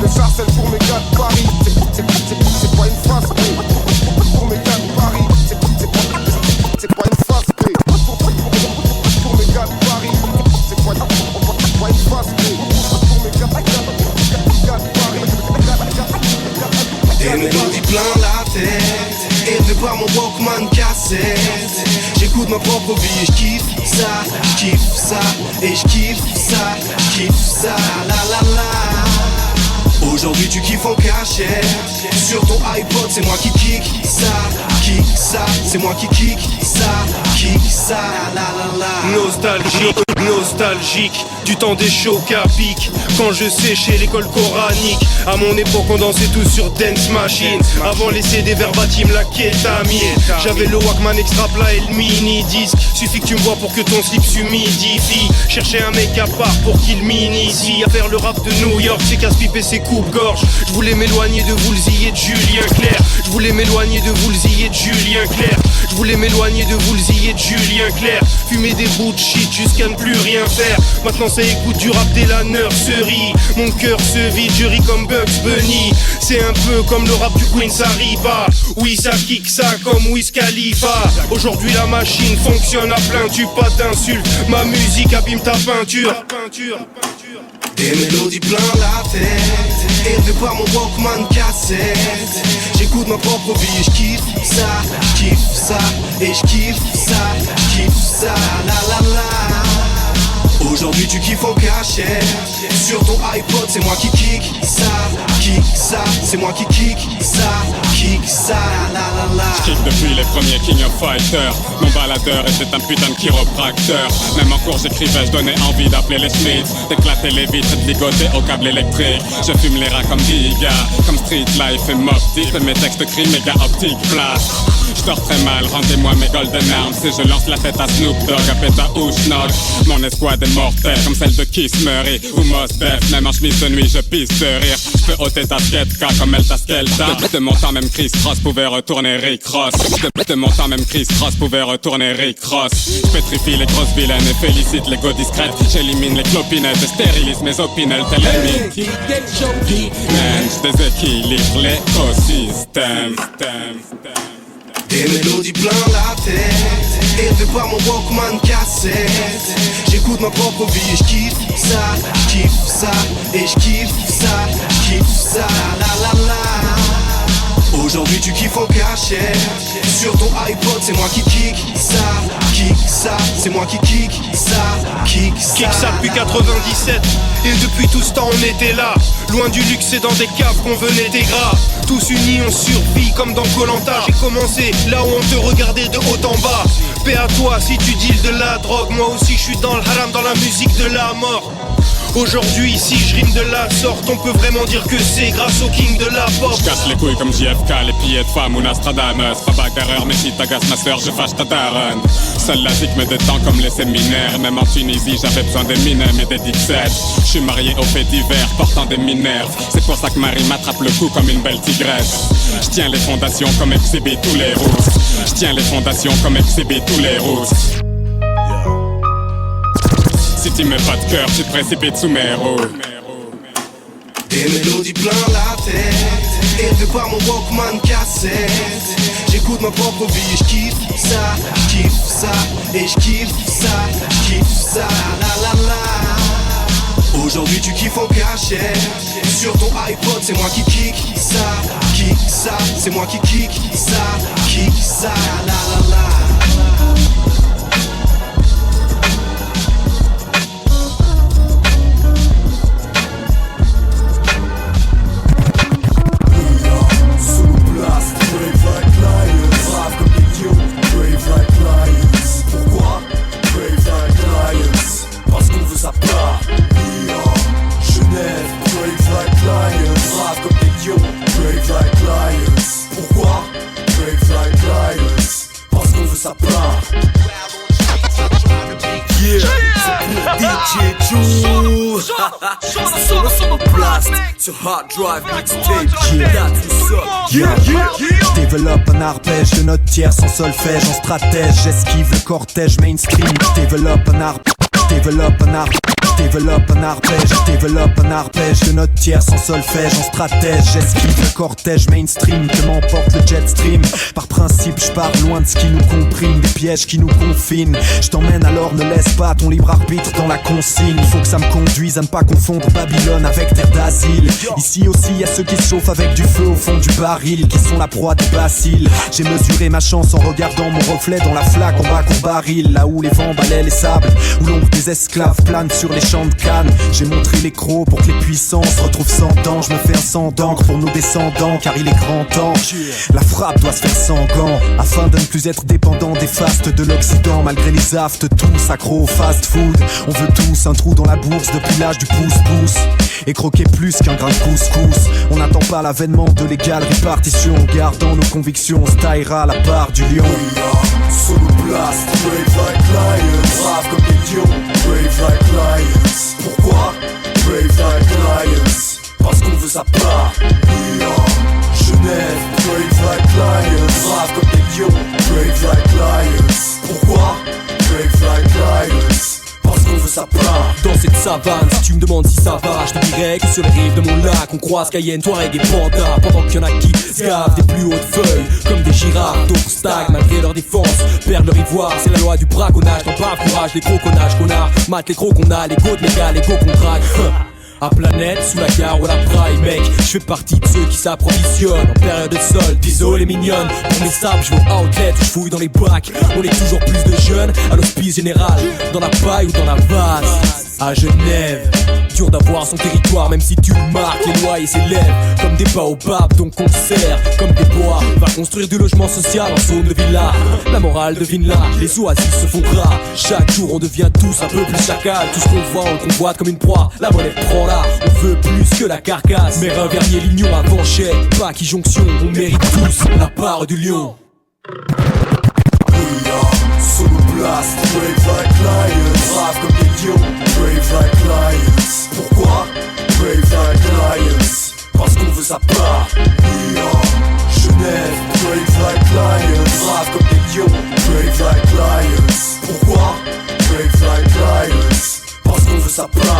Le sarcelle pour mes gars de Paris. C'est pas une face B. Pour mes gars de Paris. C'est pas une face B. Pour mes gars de Paris. C'est pas une face B. Pour mes gars de Paris. Des mélodies plein la tête, élevé par mon Walkman cassette. J'écoute ma propre vie et j'kiffe ça, et j'kiffe ça, la la la. Aujourd'hui tu kiffes en cachette. Sur ton iPod c'est moi qui kick ça, c'est moi qui kick ça, la la la. Nostalgique du temps des chocs à pic. Quand je séchais l'école coranique. À mon époque on dansait tous sur Dance Machine. Avant les CD verbatim, la kétamine. J'avais le Walkman extra plat et le mini disque. Suffit que tu me vois pour que ton slip s'humidifie. Chercher un mec à part pour qu'il m'initie à faire le rap de New York, c'est casse-pipe et c'est coupe-gorge. Je voulais m'éloigner de Woolsey et de Julien Clerc. Je voulais m'éloigner de Woolsey et de Julien Clerc. Je voulais m'éloigner de Woolsey et de Julien Clerc. Fumer des bouts de shit jusqu'à ne plus rien faire. Maintenant ça écoute du rap dès la nurserie. Mon cœur se vide, je ris comme Bugs Bunny. C'est un peu comme le rap du Queen Sariba. Oui ça kick ça comme Wiz Khalifa. Aujourd'hui la machine fonctionne à plein. Tu pas d'insultes, ma musique abîme ta peinture. Des mélodies plein la tête, élevé par mon Walkman cassette. J'écoute ma propre vie et j'kiffe ça, et j'kiffe ça, la la la. Aujourd'hui tu kiffes en cachette. Sur ton iPod c'est moi qui kick ça, c'est moi qui kick ça, la la la. J'kick depuis les premiers King of Fighters. Mon baladeur était un putain de chiropracteur. Même en cours j'écrivais, je donnais envie d'appeler les Smiths, d'éclater les vitres et de ligoter au câble électrique. Je fume les rats comme Diga, comme Street Life et Mob Deep. Et mes textes crient méga optique place. J'dors très mal, rendez-moi mes golden arms. Et je lance la tête à Snoop Dogg, à Peta ou Schnock. Mon escouade est mortelle comme celle de Kiss Murray ou Mos Def. Même en chemise de nuit je pisse de rire. J'peux ôter ta skate comme El Taskelta. De mon temps même Chris Cross pouvait retourner Rick Ross. De mon temps même Chris Cross pouvait retourner Rick Ross. J'pétrifie les grosses vilaines et félicite les go discrètes. J'élimine les clopinettes et stérilise mes opinels tel ennemi. J'déséquilibre l'écosystème. Des mélodies plein la tête, élevé par mon Walkman cassette. J'écoute ma propre vie et j'kiffe ça, et j'kiffe ça, la la la. Aujourd'hui tu kiffes en cachette. Sur ton iPod c'est moi qui kick ça, c'est moi qui kick ça depuis 97. Et depuis tout ce temps on était là. Loin du luxe et dans des caves qu'on venait des gras. Tous unis on survit comme dans Koh-Lanta. J'ai commencé là où on te regardait de haut en bas. Paix à toi si tu deals de la drogue. Moi aussi je suis dans le haram, dans la musique de la mort. Aujourd'hui, si je rime de la sorte, on peut vraiment dire que c'est grâce au king de la pop. Je casse les couilles comme JFK, les pillets de femmes ou Nostradamus. Pas bac d'erreur, mais si t'agaces ma sœur, je fâche ta daronne. Seule la zik me détend comme les séminaires. Même en Tunisie, j'avais besoin des minem et des dixettes. Je suis marié aux faits divers, portant des minerves. C'est pour ça que Marie m'attrape le cou comme une belle tigresse. Je tiens les fondations comme exhibit tous les rousses. Je tiens les fondations comme exhibit tous les rousses. Si tu mets pas de cœur, tu te précipites sous mes roues. Des mélodies plein la tête, élevé par mon Walkman cassette. J'écoute ma propre vie et j'kiffe ça, et j'kiffe ça, la la la. Aujourd'hui tu kiffes en cachette. Sur ton iPod c'est moi qui kick ça, c'est moi qui kick ça, la la la. Sur Hard Drive Mixtape, that's what's up. J'développe un arpège de notes tiers sans solfège en stratège. J'esquive le cortège mainstream. J'développe un arpège de notes tiers sans solfège en stratège. J'esquive le cortège mainstream que m'emporte le jet stream. Par principe j'pars loin de ce qui nous comprime, des pièges qui nous confinent. J't'emmène alors ne laisse pas ton libre arbitre dans la consigne. Faut que ça me conduise à ne pas confondre Babylone avec terre d'asile. Ici aussi y'a ceux qui se chauffent avec du feu au fond du baril, qui sont la proie du bacille. J'ai mesuré ma chance en regardant mon reflet dans la flaque en bas qu'on baril. Là où les vents balaient les sables, où l'ombre des esclaves plane sur les champs de canne. J'ai montré les crocs pour que les puissants se retrouvent sans dents. Je me fais un sang d'encre pour nos descendants car il est grand temps. La frappe doit se faire sans gants afin de ne plus être dépendant des fastes de l'Occident. Malgré les aftes, tous accros au fast food. On veut tous un trou dans la bourse depuis l'âge du pouce-pouce et croquer plus qu'un grain de couscous. On n'attend pas l'avènement de l'égale répartition. Gardant nos convictions, on se taillera la part du lion. Soloblast, brave like lions, brave comme des lions, brave like lions. Pourquoi? Brave like lions, parce qu'on veut sa part. New York, Genève, brave like lions, brave comme des lions, brave like lions. Pourquoi? Brave like lions, parce qu'on veut sa part. Dans cette savane, si tu me demandes si ça va, je te dirais que sur les rives de mon lac on croise Cayenne, Touareg et Panda. Pendant qu'il y en a qui se gavent des plus hautes feuilles comme des girafes, d'autres stagnent malgré leur défense, perdent leur ivoire. C'est la loi du braconnage, t'en pas courage, les gros connages qu'on a. Mate les gros qu'on a, les go de méga, les go qu'on drague. À Planète, sous la gare ou la Prime, mec, je fais partie de ceux qui s'approvisionnent en période de solde. Désolé mignonne, pour mes sables, je vais au outlet ou je fouille dans les bacs. On est toujours plus de jeunes à l'hospice général, dans la paille ou dans la vase. À Genève, dur d'avoir son territoire, même si tu le marques, les loyers s'élèvent comme des baobabs, donc on sert comme des bois. Va construire du logement social en zone de villa. La morale devine là, les oasis se font gras. Chaque jour on devient tous un peu plus chacal. Tout ce qu'on voit on le convoite comme une proie. La monnaie prend là, on veut plus que la carcasse. Mais Vernier, Lignon, Avanchette, Pâques, Jonction, on mérite tous la part du lion. Soloblast, brave like lions, brave comme des lions, brave like lions. Pourquoi? Brave like lions, parce qu'on veut sa part. New York, Genève, brave like lions, brave comme des lions, brave like lions. Pourquoi? Brave like lions, parce qu'on veut sa part.